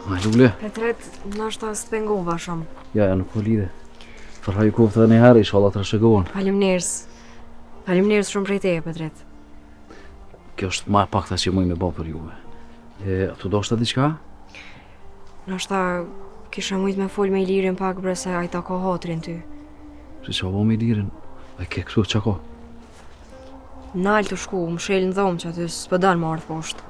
A, Lule? Petret, nashta s'pengova shumë. Ja, nuk po lidhe. Përhaj koftë dhe një herë, inshallah të rëshëgohen. Faleminderit shumë prej teje, Petret. Kjo është ma e pakta që muj me bo për juve. A tu do shta diqka? Nashta kisha mujt me fol me Ilirin pak bre se ajta ka hatrin ty. Si që bo me Ilirin, a ke këtu që ko? Nalë të shku, më shelë në dhomë që aty s'pëdan më ardhë poshtë.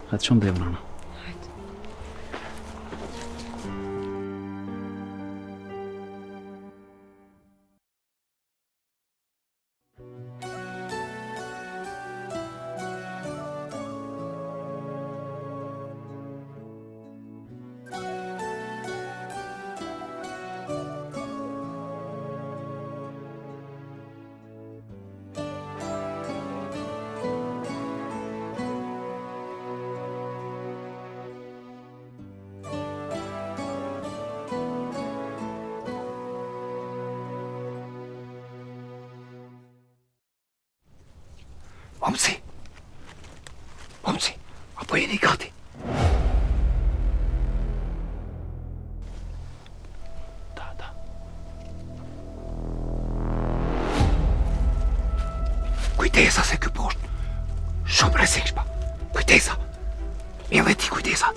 Hajtë që ndem, nana. Hajtë. Mamsi! Mamsi! Apo jeni gati? Da. Kujtesa se ky poshtë shumë rrezikshme. Kujtesa! Edhe ti kujtesa!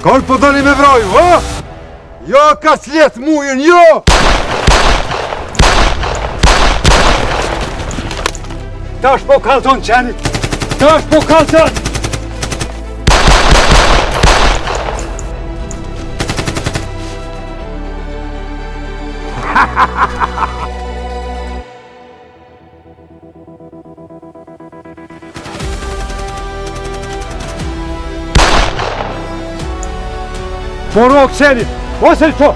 Koll po doni me vroju, ha? Jo ka s'let mujën, jo! Tash po kalzon qenit! Tash po kalzon! Moro qenit! Ose lëto!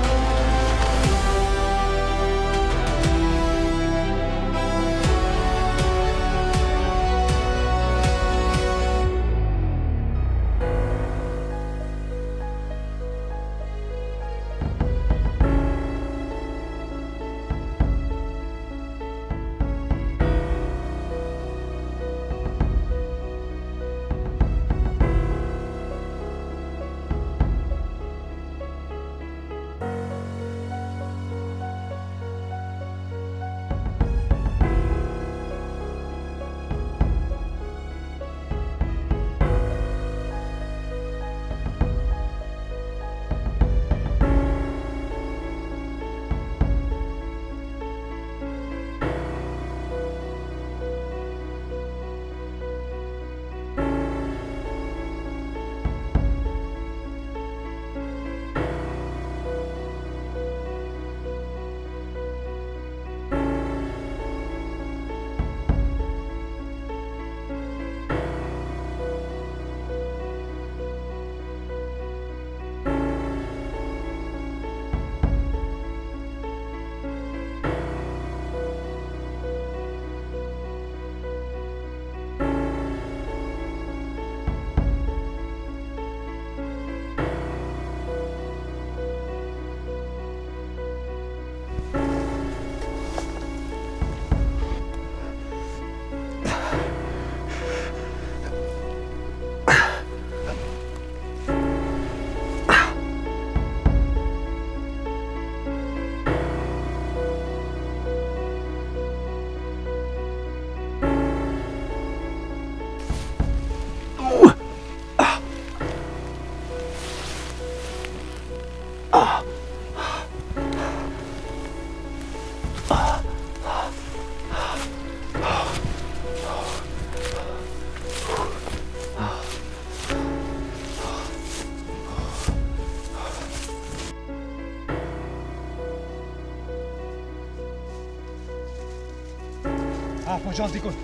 Po gjatë dikun.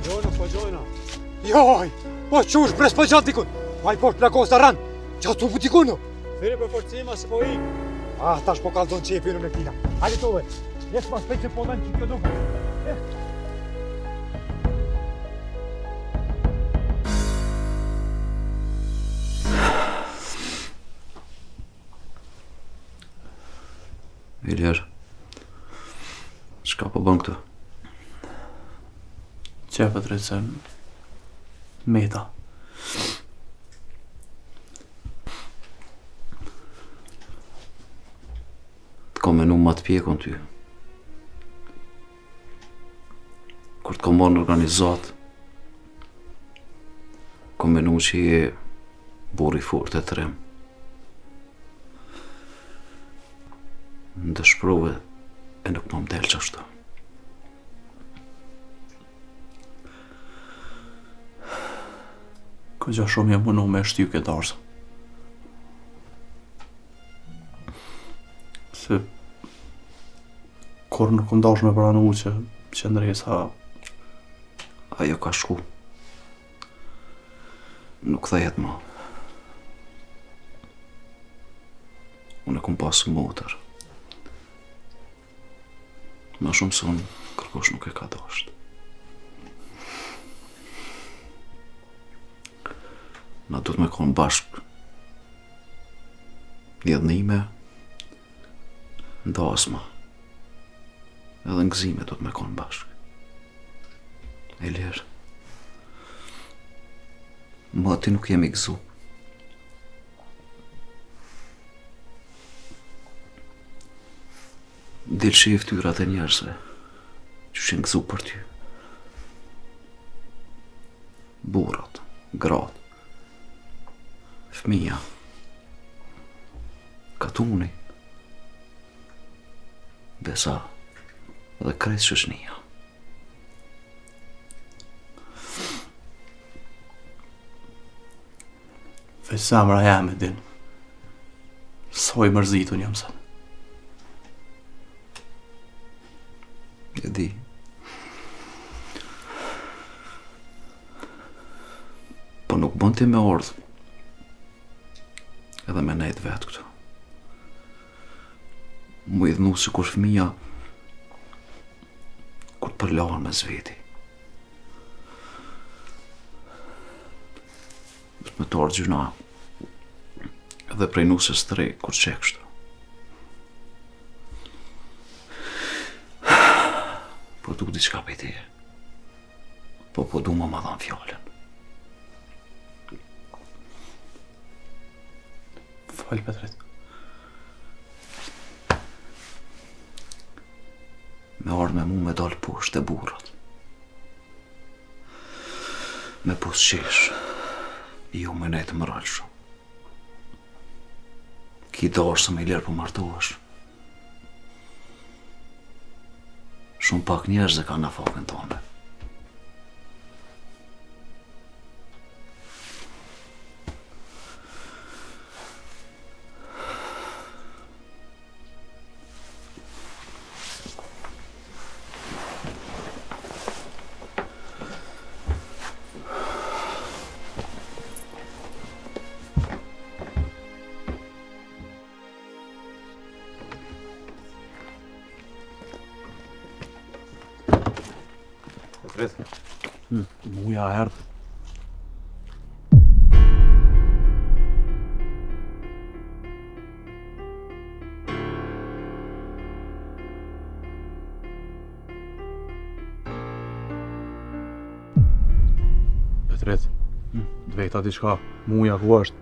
Jo, nuk po gjojna. Joj! Po qush, bres po gjatë dikun. Vaj poshtë plakos të ranë. Gjatë tu bu dikunu. Firi për forcima se po i. Tash po kalzon qepinu me tina. Hajde tove. Jesë ma spejt se po dhenë që kjo duka. Viljer, çka po bën këtu? Qe për të recen, Meta. Të kom menu ma të pjekon ty. Kur të kom marrë në organizat, kom menu që je burri fort e trem. Në dëshprove e nuk më del që ashtu. Këgja shumë jam mënu me shtyk e darsa. Se kur nuk më dash me pranu që qëndresa ajo ka shku. Nuk thejet ma. Unë e kom pasë motër. Ma shumë se unë kërkosh nuk e ka dasht. Na du të me konë bashk. Jedhnime, ndasma, edhe në gëzime du të me konë bashk. E lirë. Më ti nuk jemi gëzu. Dilë i ftyrat e njerëzve që shenë gëzu për ty. Burat, gratë, fëmija, katuni, besa dhe kresë shëshnia. Veç zemra jam e din. Sa i mërzitun jam sa. E di. Po nuk bën ti me ordhë. Edhe me nejt vetë këtu. Mu i dhnu si kur fëmija kur të përlohen me zveti. Me të orë gjuna edhe prej nusës të rej kur qe kështu. Po du diçka për ti. Po du më dhanë fjallën. Falë, Petret. Me ardhë me mu me dalë poshtë e burrat. Me pusqesh. Jo me nejtë më rallë shumë. Ki dash se me i lirë për martohesh. Shumë pak njerëz e ka në fakën tonë. Muja erdhë. Petret, dvejta diçka, muja ku është?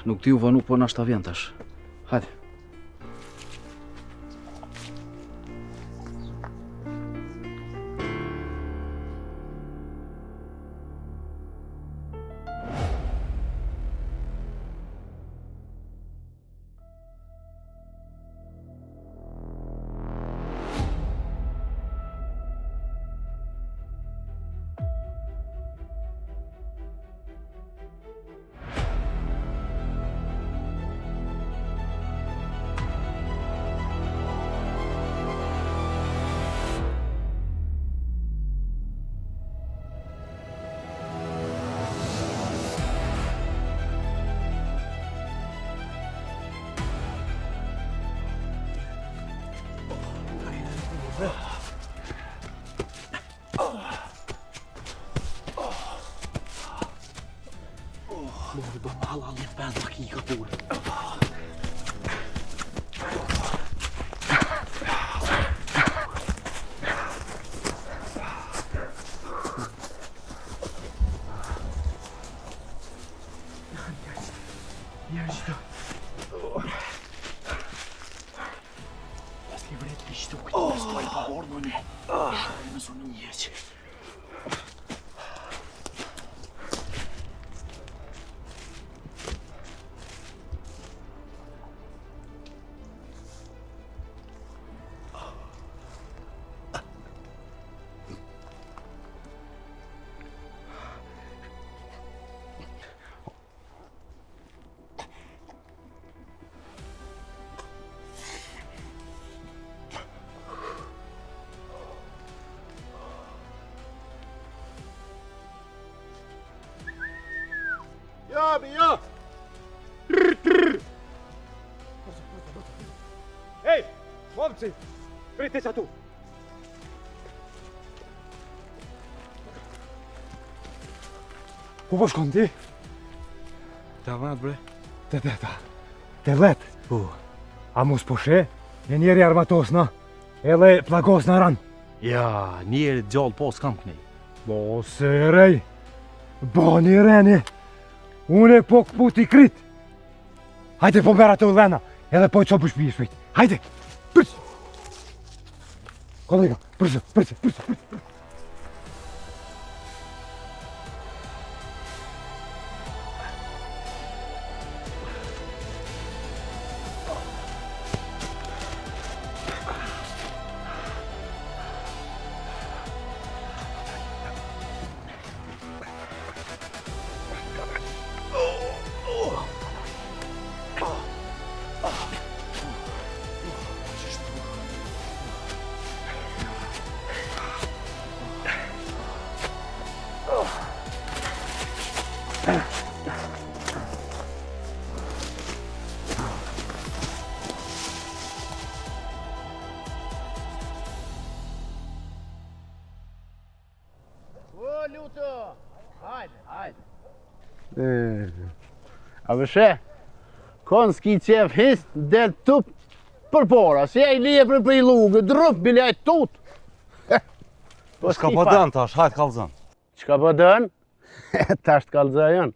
Nuk ti u vanu, po nashta vjen tash. Hajde. Njerë qëto. Pas li vret pishtu këtë në stoj pa orë, mëne. Më zonë njerë që. Ja! Ej, momci, prijte sa tu. Ku po shkon ti? Ta vet bre. Te vet. Po. A mos po she? E njeri armatosna. Edhe plagosna ran. Ja, njeri gjallë po s'kam kënej. Bo se rej. Bani reni. Unë po këputi krit. Hajde po mera të ullena, edhe po që pësh pije shpejt. Hajde, përës! Kolega, përës. A vëshe, konë s'ki qef his, del tup për para, si e i lepre për i lugë, drup, bilet tut. S'ka po dën tash, hajt kallzon. Çka po dën? Tash të kallzojon.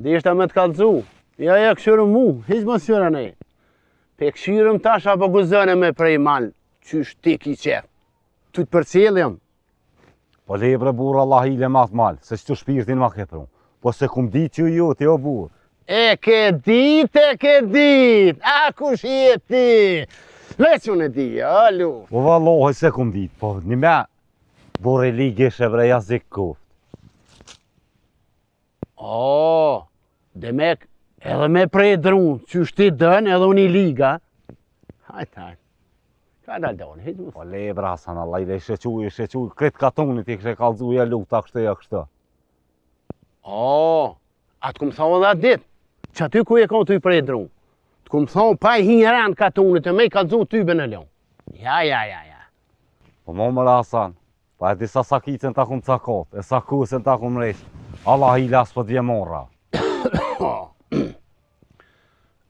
Dhe ishta me të kallzu. Ja, këshyrëm mu, hiq mos qyra ne. Pe këshyrëm tash apo guzone me prej mal, qysh ti ki qef. Tu të përcjellim. Po lepre burr Allah ile ma të mal, se çtu shpirtin ma ke pru. Po se kum di që ju ti o burr. E ke dit, a kush je ti? Veç unë e di, alu. Po vallahi se kum dit, po një me burr e ligë shevre jazik kuft. O, demek edhe me prej drun, qysh ti dën edhe unë i liga. Hajt. Ka dal doni, hiq mu. Po lepre Hasan Allah ile shequj, kret katonit i kështë kallzuja luta kështë. O, atë këmë thonë dhe atë ditë, që aty ku e konë të i prej drunë. Të këmë thonë pa i hinjeran katunit e me i kalzu tybe në leon. Ja. Po më Hasan, pa e disa sakicën ta këmë cakot, e sakusën ta këmë rejsh. Allah i las për djemora.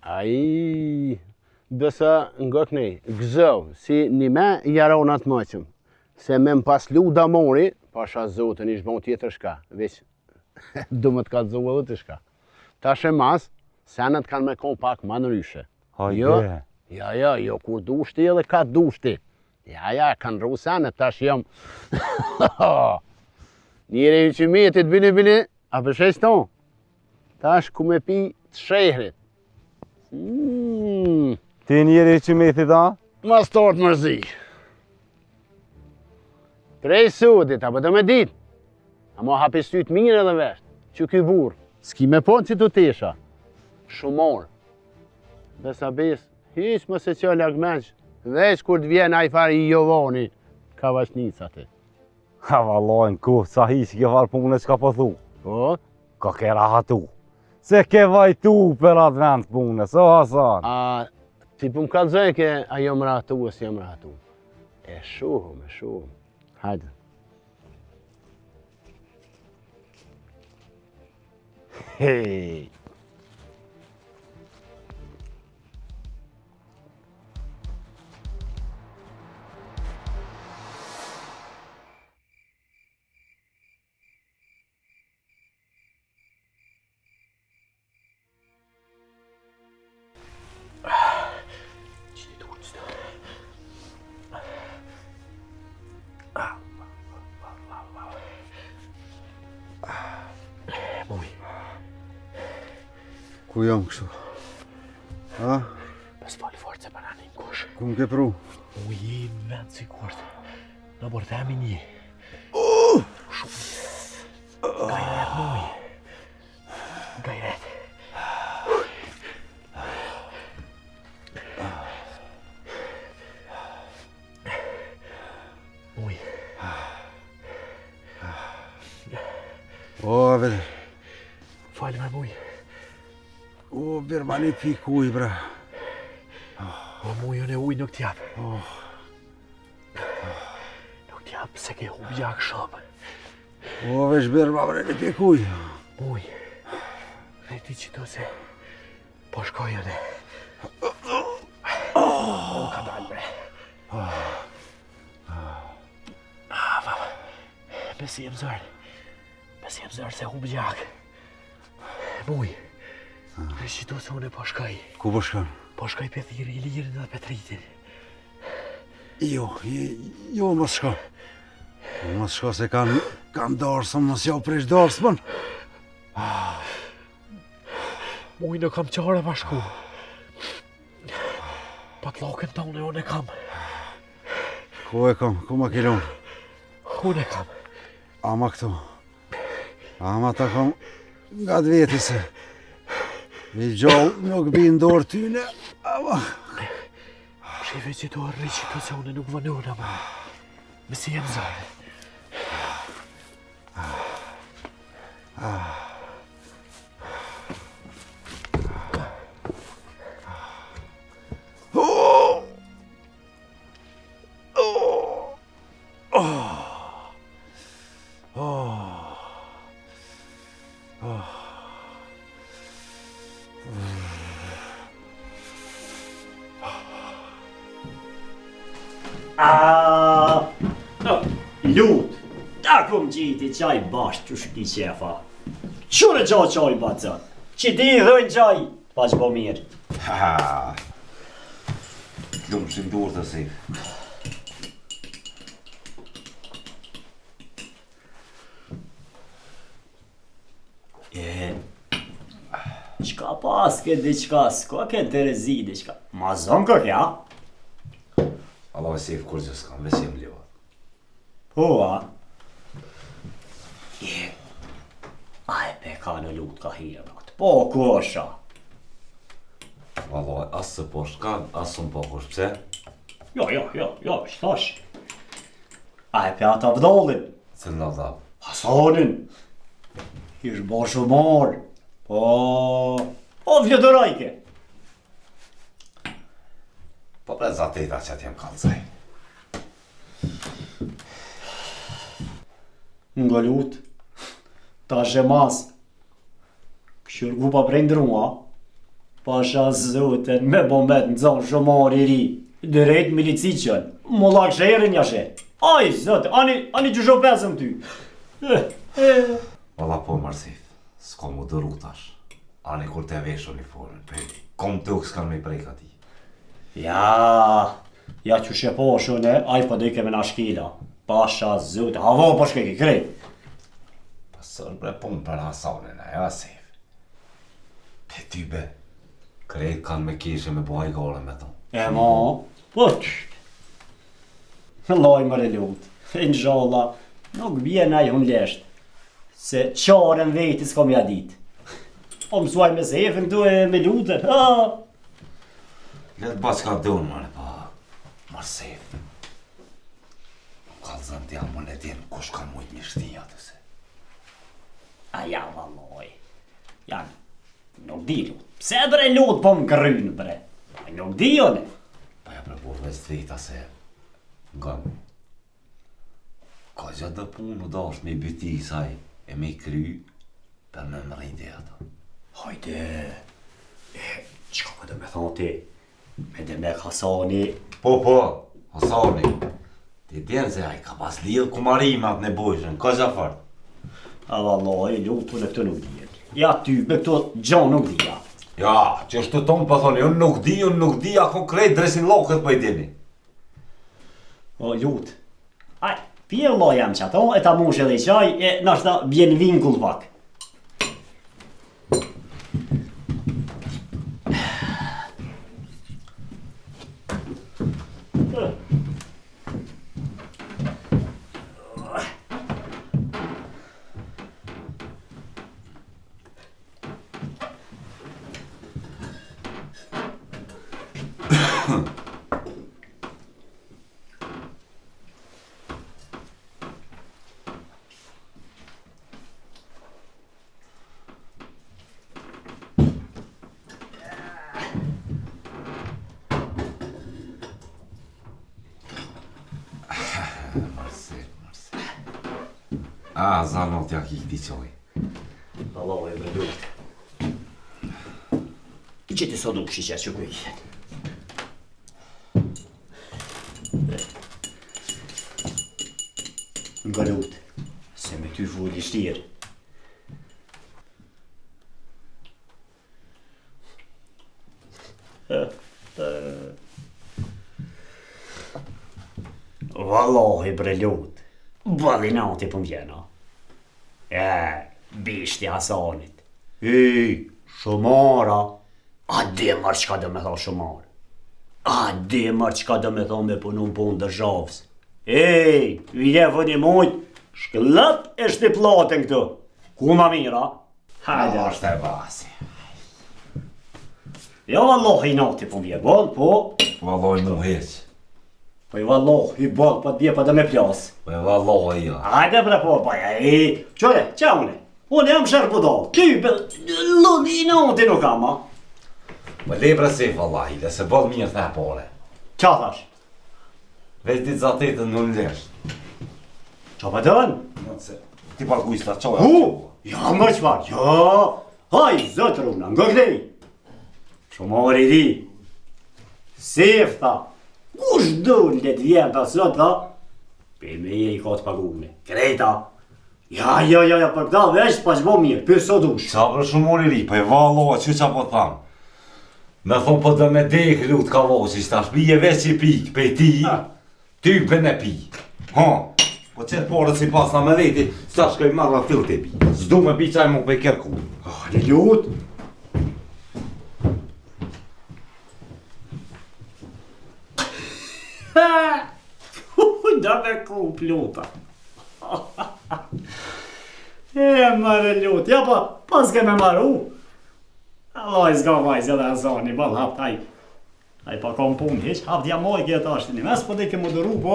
Ai, dësa ngët nej, gëzëv, si një me jaron atë mëqëm. Se me më pas lu da mori, pasha zotën ishë bon tjetër shka, veç du më të kalzu edhe të shka. Ta shë mas, senet kanë me kon pak ma në ryshe. Jo, kur dushti edhe ka dushti. Ja, kanë ru senet, ta shë jam. Njëre i që metit, bini, a përshes ton? Ta shë ku me pi të shehrit. Ti njëre i që metit, a? Ma stort mërzi. Prej sudit, apo të me dit. A mo hapi syt mirë edhe vesht, që ky burë, s'ki me ponë që të tesha, shumor. Dhe sa bes, hiq më se që lagmenq, veç kur të vjen ajfar i Jovani, ka vashnicate. Ha vallojnë kuft, sa hiq ke varë punë që ka po thu. Po? Ka ke rahatu. Se ke vajtu për atë vend punës, o Hasan. A, ti pëm kalzoj ke a jo më rahatu o si jam rahatu. E shuhëm. Hajde. Hej! Ku jam kështu? Ha? Bes falë fort se para një kush. Ku më ke pru? U je në vend si kurt. Në bërë themi një. Shumë. Gajret muj. Gajret. Muj. O, vete. Falë me muj. O, birma një pik uj, bre. O, muj, unë e uj nuk t'jap. Nuk t'jap se ke hub gjak shumë. O, vesh birma, bre, një pik uj. Muj, ne ti që do se po shkojën e. O, ka dalë, bre. Vama, besi jem zërë. Besi jem zërë se hub gjak. Muj, ne që do se unë e po shkoj. Ku po shkon? Po shkoj për thirë i lirën dhe Petritin. Jo, mos shko. Mos shko se kanë dorsën, mos jau prish dorsën. Muj në kam qare ma shku. Pat lokën tonë unë e kam. Ku e kam? Ku ma kilon? Unë e kam. Ama këtu. Ama ta kam nga të veti se. I gjallë nuk binë dorë tyne. Ama... Shive që do arri që të se unë nuk vënona, ma. Me si jem zare. Lut, ta kom gjiti qaj bashkë që shki qefa. Qure qa qaj baca? Që ti i dhojnë qaj, pa që po mirë. Ha, lumë që ndurë të si. Qka pas ke diqka, s'ka ke Terezi diqka. Ma zonë kë kja? Allah e sif kur gjës kam, vesim liva. Po, a? A e pe ka në lut ka hire me këtë. Po, kosha. Allah, asë se po shkan, asë së më po kush, pse? Jo, shtash. A e pe ata vdollin. Cëllë në vdall? Hasanin. Ish bo shumar. Po, vjetërajke. Po bre zateta që t'jem kalzaj. Nga lut, ta shemas, këshurgu pa prej ndrua, pasha zoten me bombet në zonë shumar i ri, drejt miliciqën, më lakë shërën jashe. Aj, zote, ani gjusho pesëm ty. Valla po mërsif, s'ko mu dëru tash. Ani kur te vesh uniformën, kom tuk s'kan me prej ka ti. Ja që shepo shune, aj po dike me na shkila. Pasha zote, havo po shkeki krejt. Pasër bre pun për Hasanin e Asif. Pe ty be, krejt kanë me kishe me buhaj gole me thonë. E ma, po qështë. Loj më relut, inshallah, nuk bje naj hun lesht. Se qarën veti s'kom ja dit. Po mësuaj me sefën këtu e me lutën. Letë bas ka dënë mërë, pa mërsif. Kalzën t'jam më në din, kush ka mujt një shtia të se. A ja, valloj. Ja, nuk di lut. Pse bre lut po më kërrynë, bre? Nuk di jone. Pa ja bre burve s'tvita se, ngan. Ka gjatë dhe punë u dasht me i byti i saj e me i kry, për me më rejnë dhe ato. Hajde, qka më dhe me thonë ti? Me dhe me Hasani. Po, Hasani. Ti djenë se aj ka pas lidhë kumarimat në bojshën, ka gjafart. A valloj, lutu në këtë nuk dijet. Ja ty, me këto gjanë nuk dija. Ja, që është të tonë për thoni, unë nuk di, a konkret dresin lokët për i dini. O, lut. Aj, pje lo jam që ato, e ta mush edhe i qaj, e nashta bjen vinkull pak. Zanot ja ki këti qoj. Allah e vëllut. Që ti sot nuk shqyqa që kuj. Nga lut, se me ty fulli shtirë. Wallahi bre lut, balinati për mjena. Bishti Hasanit. Shumara. A di marrë qka do me tha shumara. A di marrë qka do me tha me punu në punë dërzhavës. Vjefën i mujt, shkëllët e shtiplatën këtu. Ku ma mira? Hajde. Është e basi. Ja vallahi nati po vje bol, po. Vallahi mu heq. Po i vallahi bol, po t'bje pa dhe me plas. Po i vallahi ja. Hajde bre po, paja, qore, qa une? Unë jam shërë budal, ty, lun i nati nuk kam, a? Po le bre se vallahi, dhe se bol mirë the pare. Qa thash? Veç ditë zatetën në lesh. Qa pa dën? Ti pa kujsta, qa Ja, më qfar, ja. Haj, zëtë runa, nga glej. Shumari di. Sef, tha. Kush dëllë të vjen të sot, tha. Pe me je i ka të pagune. Krejta. Ja, për këta veç pa qbo mirë, për sot dush. Qa për shumari ri, pa i valloha, që qa po thamë. Me thonë po dhe me dek lut ka voqë, ishta shpije veç i pik, pe ti, ty për ne pi. Po qëtë porët si pas në me veti, sa shkoj marrë a fill të pi. Zdu me pi qaj mu për i kërku. Në lut. Da me ku pluta. Mare lut, ja pas ke me maru. Allah i zga vajzë edhe Azani, bal hapt, aj pa kom pun hiq, hapt ja moj këtë ashtë një mes, po di ke më dëru, po.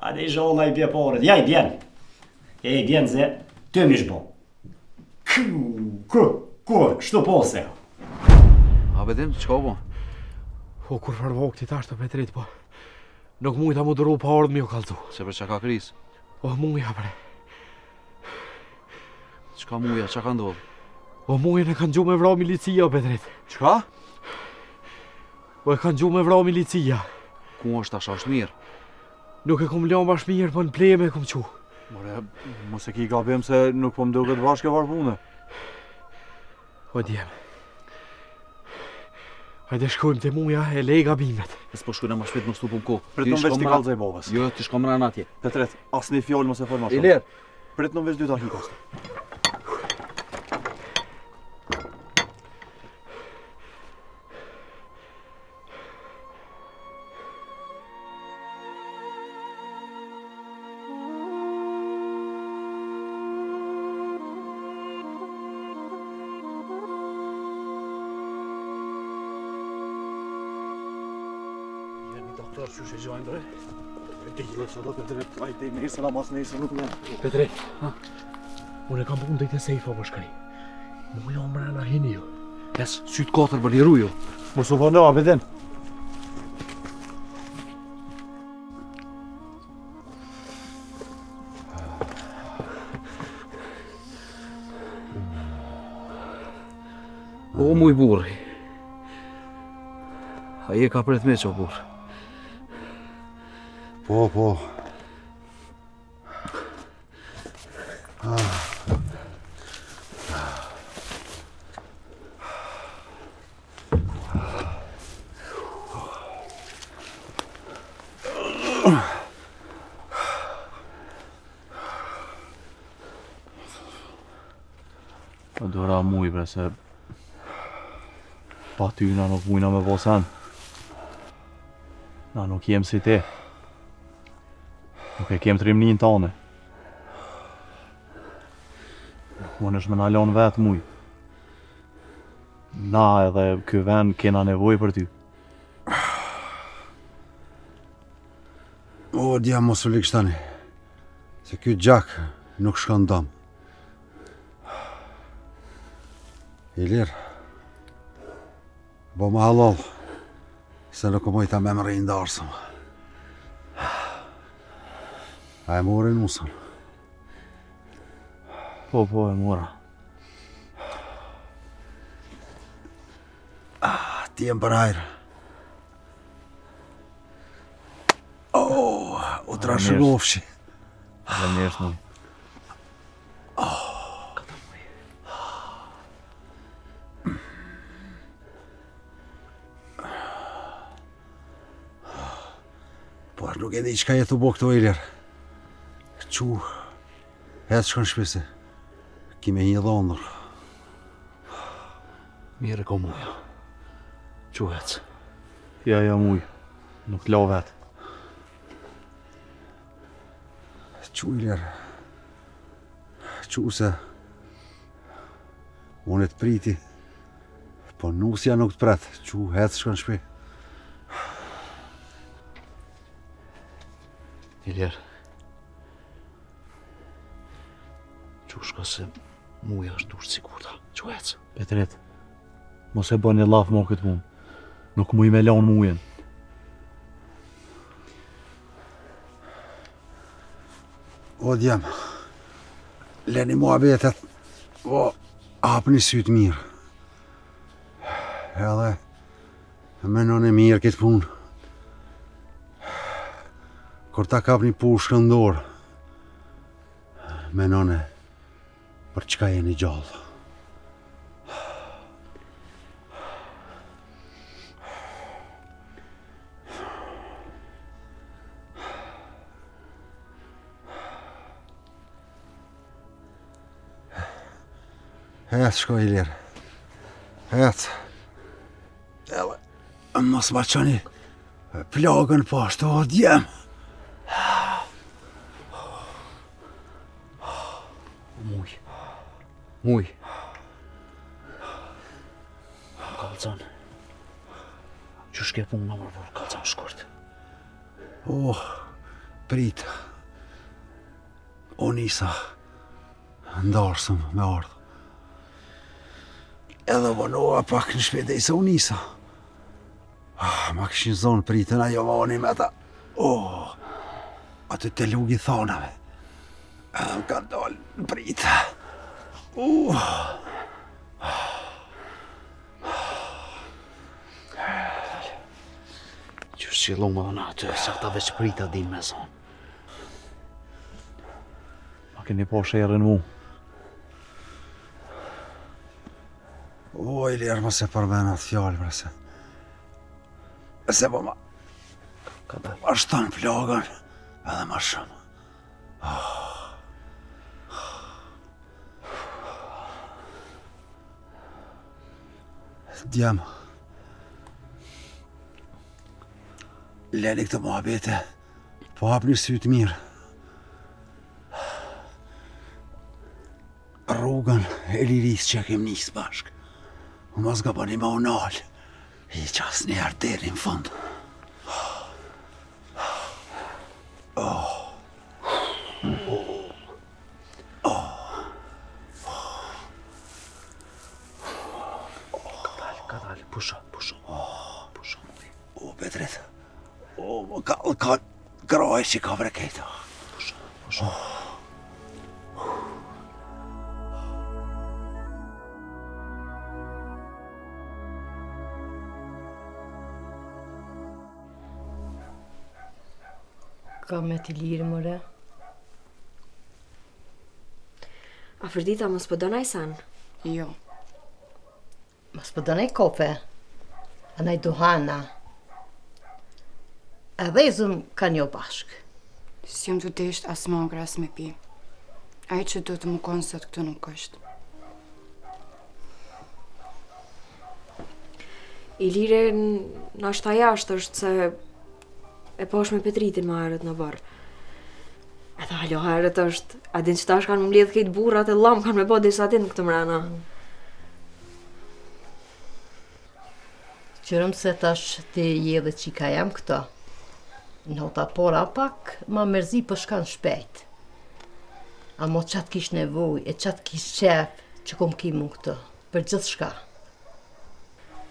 Ade i zholla i bje porët, ja i bjen. I bjen ze, ty mish bo. Kur, kështu po se. Abedin, qka po? O, kur farvo këti tash të Petrit, po. Nuk mujt a mu dëru pa ardhë mi o kalzu. Se për që ka kris? O, muja, bre. Qka muja, qa ka ndodhë? O, mujen e kanë gju me vra milicia, Petrit. Qka? O, e kanë gju me vra milicia. Ku është asha është mirë? Nuk e kom lënë bash mirë, po në pleme e kom qu. More, mos e ki gabim se nuk po më duket bashkë e varpune. O, djem. Hajde shkojmë të muja e lej gabimet. E s'po shkojnë ma shpet në stupëm ko. Prit në veç t'i kalzaj bovës. Jo, t'i shko mërën atje. Petret, as një fjoll mos e forma shumë. Ilir! Prit në veç dy ta hikost. Që që gjojnë bre? Ti gjithë që do Petret, ajte i nesër, amas nesër nuk me. Petret, unë e kam punë të i të sejfa për shkari. Mu jo mrena hini jo. Jes, sytë 4 për liru jo. Mos u vëndo, Abedin. O, muj burri. Aje ka pret me që burri. Po. Dora muj bre se pa tyna nuk mujna me vosen. Na nuk jem si ti. Nuk e kem trimnin tane. Unë është me nalon vetë muj. Na edhe ky vend kena nevoj për ty. O, dja mos u liksh tani. Se ky gjak nuk shkon dom. Ilir, bo ma halal, se nuk u mojta me më rejnë darsëm. A e morin musën? Po, e mora. Ti jem për hajrë. U trashëgofshi. Dhe mirës mu. Por nuk e di qka jetu bo këto Ilir. Qu, hecë shkon shpise. Kime një dhondur. Mire ko muja. Quhec. Ja muj. Nuk la vetë. Qu Ilir. Qu se unë të priti. Po nusja nuk të pret. Qu, hecë shkon shpi. Ilir. Qu shko se muja është dushtë sigurta. Quhec. Petret. Mos e bën një laf mo këtë mund. Nuk muj me lanë mujen. O djem, leni mua betet, o apni sytë mirë. Edhe menon e mirë këtë punë. Kur ta kapni pushkën dorë, menon e për çka jeni gjallë. Hecë shko Ilir. Hecë. Edhe, mos ma qoni plagën pashtë, o djem. Muj. Kalzon. Që shke punë në mërë, kalzon shkurt. Oh, prit. O nisa. Ndarsëm me ardhë. Edhe vonoha pak në shpete i se u nisa. Ma këshin zonë pritën ajo vani me ta. Aty të lugi thonave. Edhe më ka dalë në pritë. Që shqilu më dhe në aty, se ata veç prita din me zonë. Ma keni po shërën mu. O, Ilir, më se përmena të fjallë, brese. Se po ma shton plagën, edhe ma shumë. Djem, leni këtë muhabete, po hapni sytë mirë. Rrugën e lirisë që kem njësë bashkë. Unë mos ka bëni ma unalë. I qas një arteri në fund. Kadal, pusha. O, Petret. O, më ka groj që ka vrekejta. Pusha. Ka me t'i lirë, mëre. Afrodita, mos po donaj san? Jo. Mos po donaj kope. Anaj duhana. Edhe i zëm ka një bashkë. S'jom të desht as mangre as me pi. Ai që do të më konë se të këtë nuk është. Ilire, nashta jashtë është se e posh me Petritin ma herët në barë. Edhe halo herët është, a din që tash kanë më mbledh këtë burrat e lam kanë me bo disa din këtë mrena. Qërëm se tash ti je dhe qika jam këto. Notat pora pak ma mërzi për shkan shpejt. Amo qatë kish nevoj e qatë kish qef që kom ki mu këtë, për gjithë shka.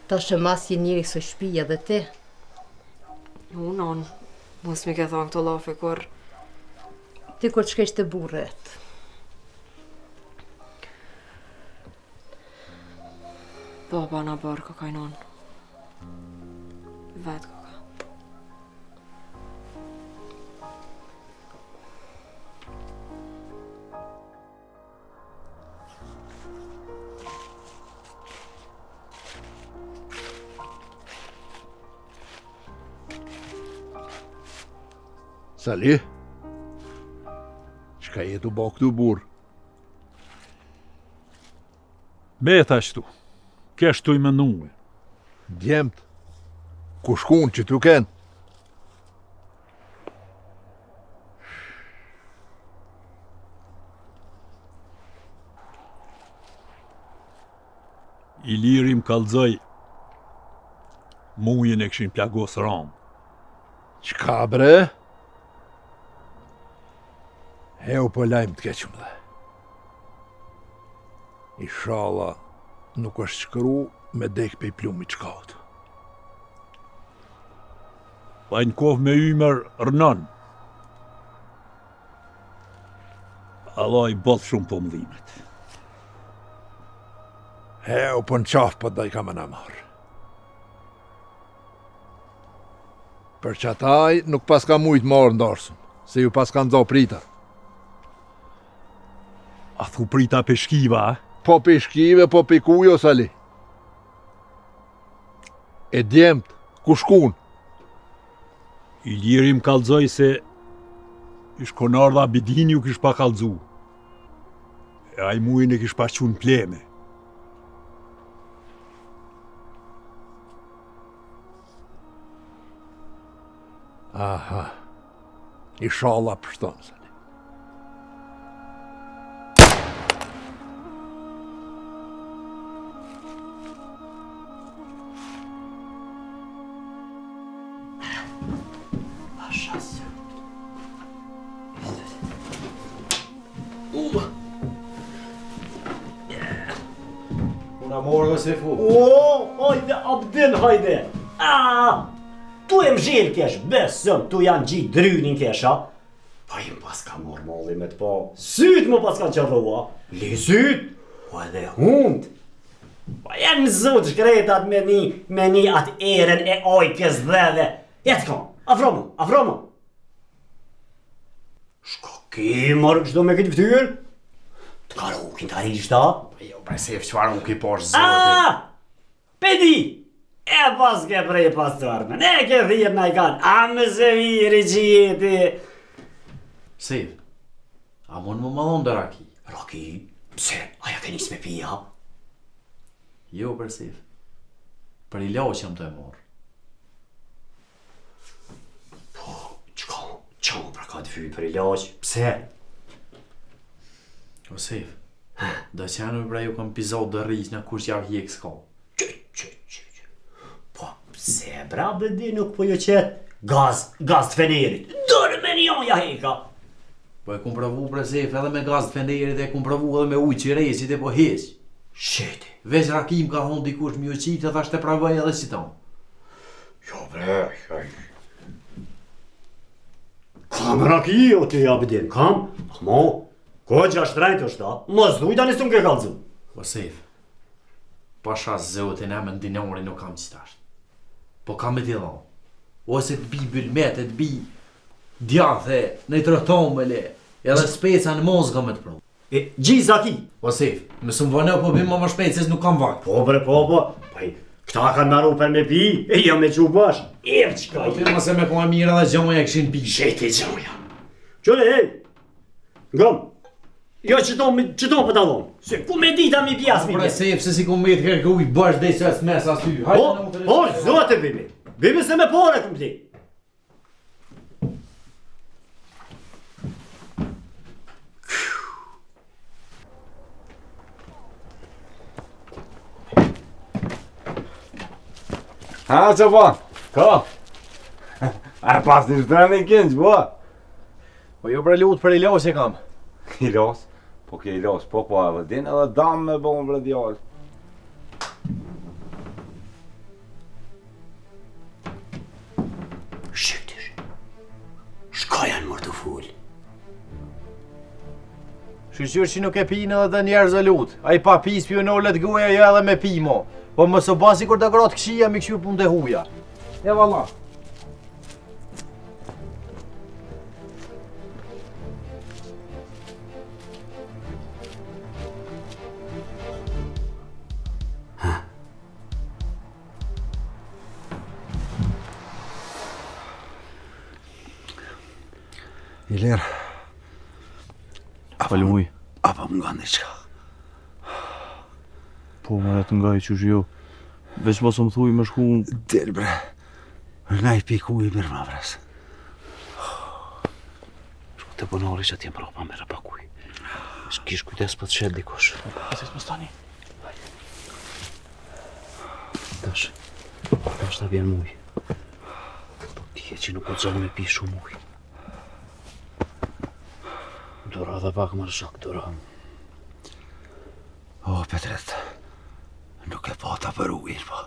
Ta shë mas je njëri kësoj shpija dhe ti. Non, mos mi ke thonë këto lafe kur... Ti kur të shkesh të burret. Baba na bërë kokajnon. Vetë koka. Sali? Qka jetu bo këtu burë? Me ashtu, kështu i menue. Djemt, ku shkun që tu ken? Iliri më kalzoj, mujën e këshin plagos ramë. Qka bre? Heu po lajmë të keqëm dhe. Inshallah, nuk është shkru me dek pe i plumi qkaut. Pa në kohë me ymer rënon. Allah i both shumë po mëdhimet. Heu po në qafë po da i ka më në marë. Për që ataj nuk pas ka mujtë marë ndarsëm, se ju pas ka ndzo pritar. A thu prita peshkiva, a? Po peshkive, po pikujo, Sali. E djemt, ku shkun? Iliri më kalzoj se ish konardha Bidini ju kish pa kalzu. E aj mujën e kish pa qun pleme. Aha, inshallah përshton, Sali. Una morë dhe se fu. Hajde, Abdin, hajde. Tu e më zhjel kesh, besëm, tu janë gjitë drynin kesha. Pa im pas ka morë molli me të po. Syt më pas ka qërrua. Li syt, po edhe hund. Pa janë në zotë shkretat me një atë eren e ojkes dheve. Jetë kam, afromu. Shko ki marrë kështu me këtë ftyrë? Të ka rukin të arishta? Jo, bre se qëfar unë ki posh zotit. Pedi! E pas ke prej pastormen, e ke thirë na i kanë, a më se viri që jeti. Sejf, a mund më malon dhe Raki? Raki? Pse? Aja ke njës me pija? Jo, për Sejf. Për i lau që jam të e morë. Po, qa më pra ka të fyj për i laq? Pse? O Sejf, do që janë pra ju kam pizot dhe rrisë në kur që jarë hjek s'ka. Se bra bëdi nuk po jo qetë gaz të fenerit. Dërë me njoja heka. Po e kum pravu bre Sejf edhe me gaz të fenerit e kum pravu edhe me ujë që reqit e po heq. Sheti. Veç Rakim ka thonë dikush mi u qitë edhe ashtë e pravaj edhe si tonë. Jo bre, kam Raki o të Abdin, kam? Mo, ko që ashtë rajtë është ta, mos dujta nisë të më ke kalëzëm. Po Sejf, pasha zotin e me në dinori nuk kam qëtë ashtë. Po kam e tila, ose të bi bylmet, të bi djathe, në i trëtomele, edhe speca në mozga me të pru. E Gjizaki? O Sejf, nësë më vënë po bim më shpeces nuk kam vajt. Po bre, po, këta kanë maru për me pi, e jam me që u bash. Erë qka Po të mëse me koma mira dhe gjoja këshin pi. Shete gjoja. Qële, hej, ngëm, jo që tonë për talon, se ku me dita mi pjas mi pjas. Pre Sejf, se si ku me të kërku i bash dhe që asë mes asë ty. Po, zote bibi, bibi se me pore këm ti. Ha, që po? Ka? A pas një shtrenë i kënç, bo? Po jo bre lut për Ilas e kam. Ilas? Po ke Ilas, po edhe din edhe dam me bon bre djallë. Shqiptish, shka janë mërë të full? Shqyr që nuk e pinë edhe dhe njerëz e lut. A i pa pi spionolet goja jo edhe me pi mo. Po më së basi kur të gratë këshia mi këshur pun të huja. E valla. Ilir. Falë muj. Apo më nga një qka. Po më të nga i që jo. Veç mos më thuj me shku... Del bre. Na i piku i mirë ma vres. Shku të bonori që t'jem ropa me rëpakuj. S'kish kujdes për të shet dikush. Pasis më stani. Tash ta vjen muj. Po t'je që nuk o të zonë me pi shumë muj. Dora dhe pak më rëshak, Dora. O, Petret, nuk e pata për ujnë, po.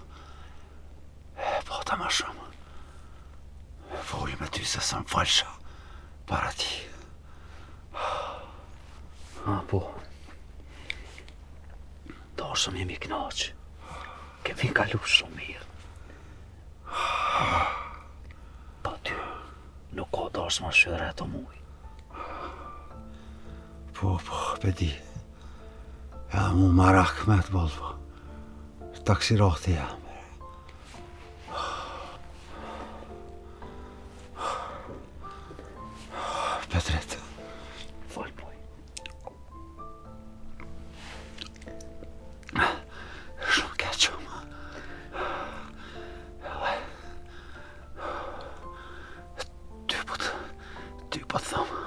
E pata ma shumë. Folë me ty se së më falsha para ti. Po. Dorë jemi knaqë. Kemi kalu shumë mirë. Po ty, nuk ka dorë më shëre të muj. Po, pedi. Ja mu marak me të bolë, po. Taksirati jam. Petret. Falë muj. Shumë keqëm. Ty po të thëmë.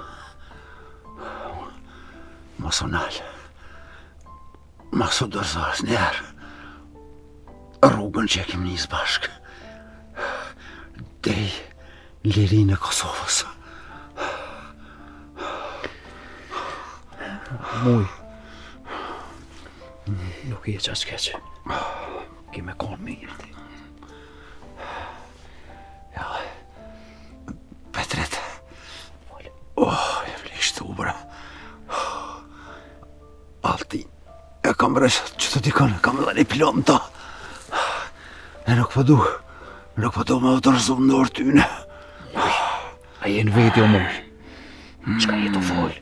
Mos u nalë. Mos u dërzarës njerë. Rrugën që e kem njës bashkë. Dej lirinë e Kosovës. Muj. Nuk i e qas keqë. Ki me konë mirë ti. Ja, Petret. Oh, e vlisht u bra. Alti, e kam breshat që të dikon, kam edhe një pilon ta. E nuk po du me autorizum në orë tyne. A jenë veti o muj. Qka jetë o folë?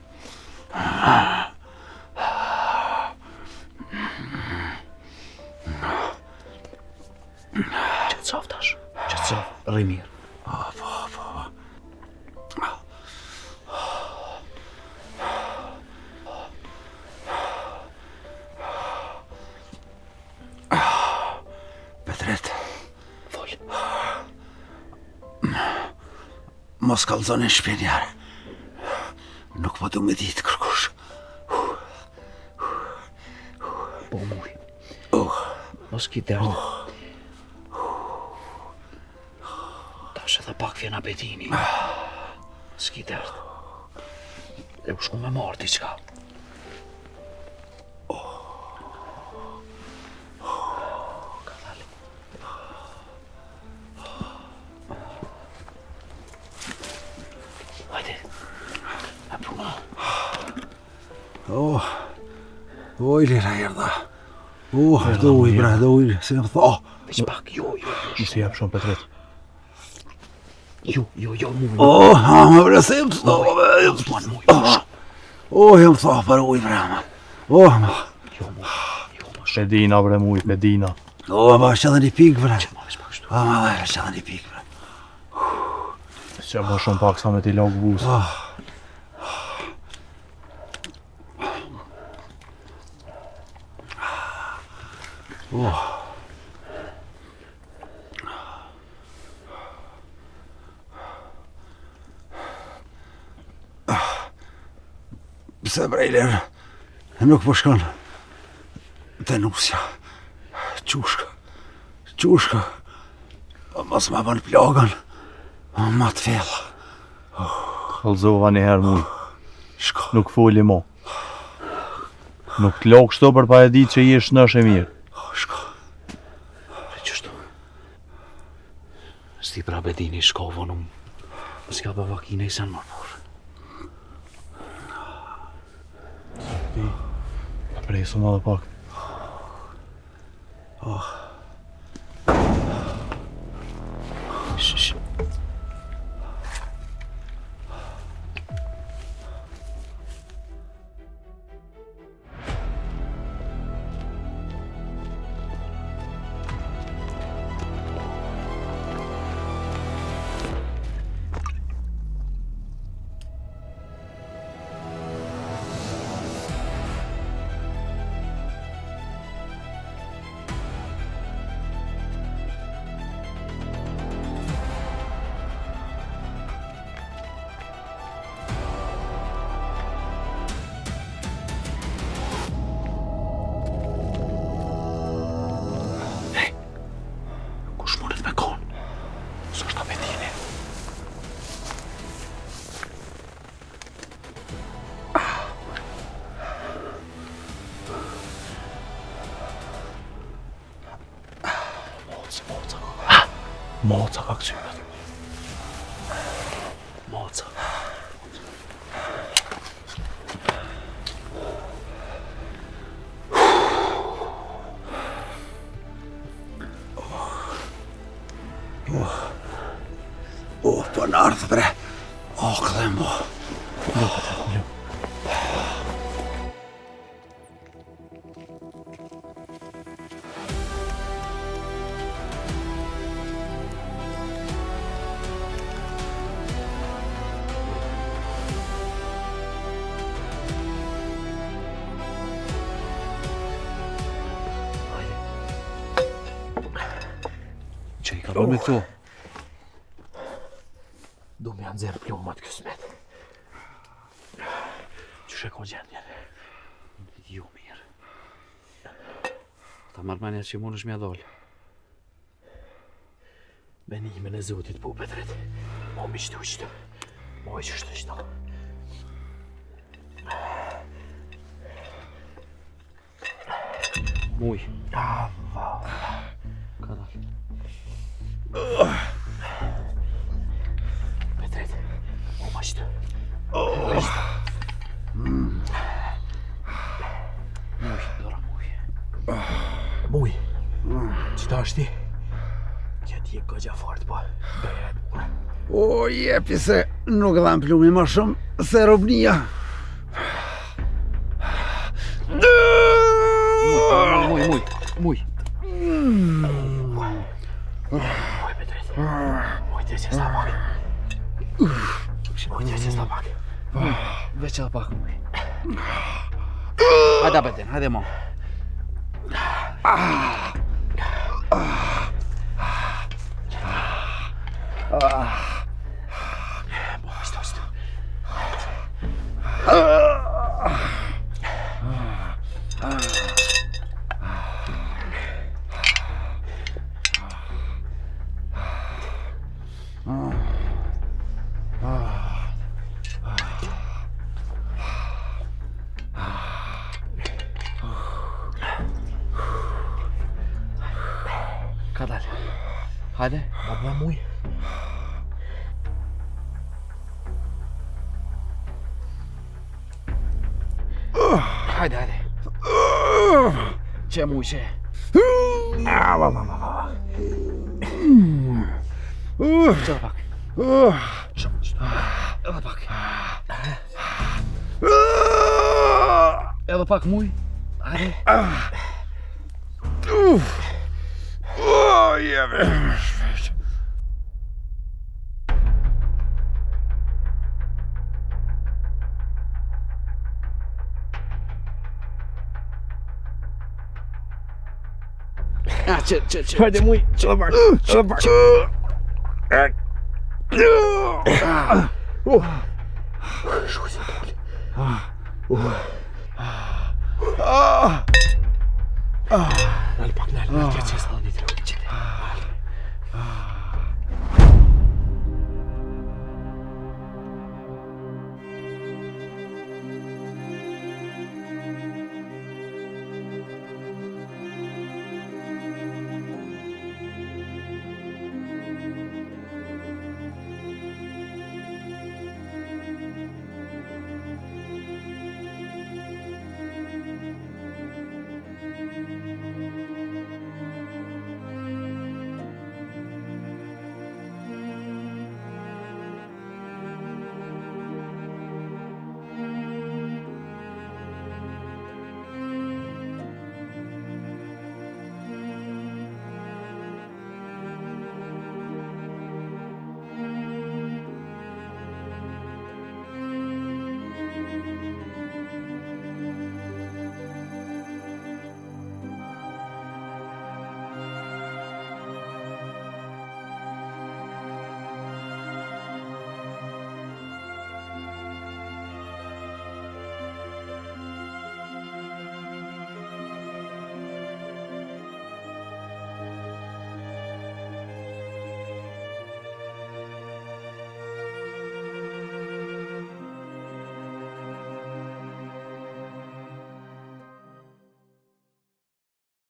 Qëtësov tash, qëtësov, rri mirë. Po. Petret. Folë. Mos kalzoni shpenjarë. Nuk po du me ditë kërkush. Po muj. Mos ki derdë. Tash edhe pak vjen apetini. S'ki derdë. E u shku me marrë t'i qka. Hajde. E puna. Lira erdha. Doj, bre, doj, se më tha. Veç pak, jo. Nësi jep shumë Petret. Jo, mu. Më bre, se më tha, jam tha për uj, bre, ma. Pedina, bre, muj, pedina. Ma, që edhe një pik, bre. Ma, dhe, që edhe një pik, bre. Që më shumë pak sa me t'i lagë busë. Pse brejler, nuk po shkon denusja. Qushka. Mos ma bën plagën. Ma të fella. Kallzova një herë muj. Nuk foli mo. Nuk të lokë shto për pa e ditë që i është nësh e mirë. Qështu? Sti pra bedini shkovon unë. S'ka pa vakine i sen mërmur. Ti, presu më dhe pak. Kush mundet me kon? S'është apetini. Moca ka kësyret. Moca. Po në ardhë bre. Këdhem bo. Që i ka bërë me këtu? Du me janë zerë plomat kësmet. Që sheko gjendjen? Jo mirë. Ta marrmanja që mund është mja dollë. Benimin e zotit po Petret. Mo mi qëtu. Mo i qështu. Muj. Ka dal. Petret, mo ma qëtu. Muj, dora muj. Muj, qëta është ti? Kja ti e këgja fort, po bëja e bukur. O, jepi se nuk dham plumi ma shumë se robnia. Muj. Muj, Petret. Muj, të që s'ta pak. Muj, të që s'ta pak. Veç edhe pak, muj. Hajde apeten, hajde mo. Mo, ashtu. Ka dal. Hajde, baba muj. Hajde. Që muj, që. Qëtë pak. Edhe pak. Edhe pak muj. Hajde. Jeve. Që. Hajde muj, qëllë pak. Shuj se dole. Nalë pak, nalë, që s'ta një trë.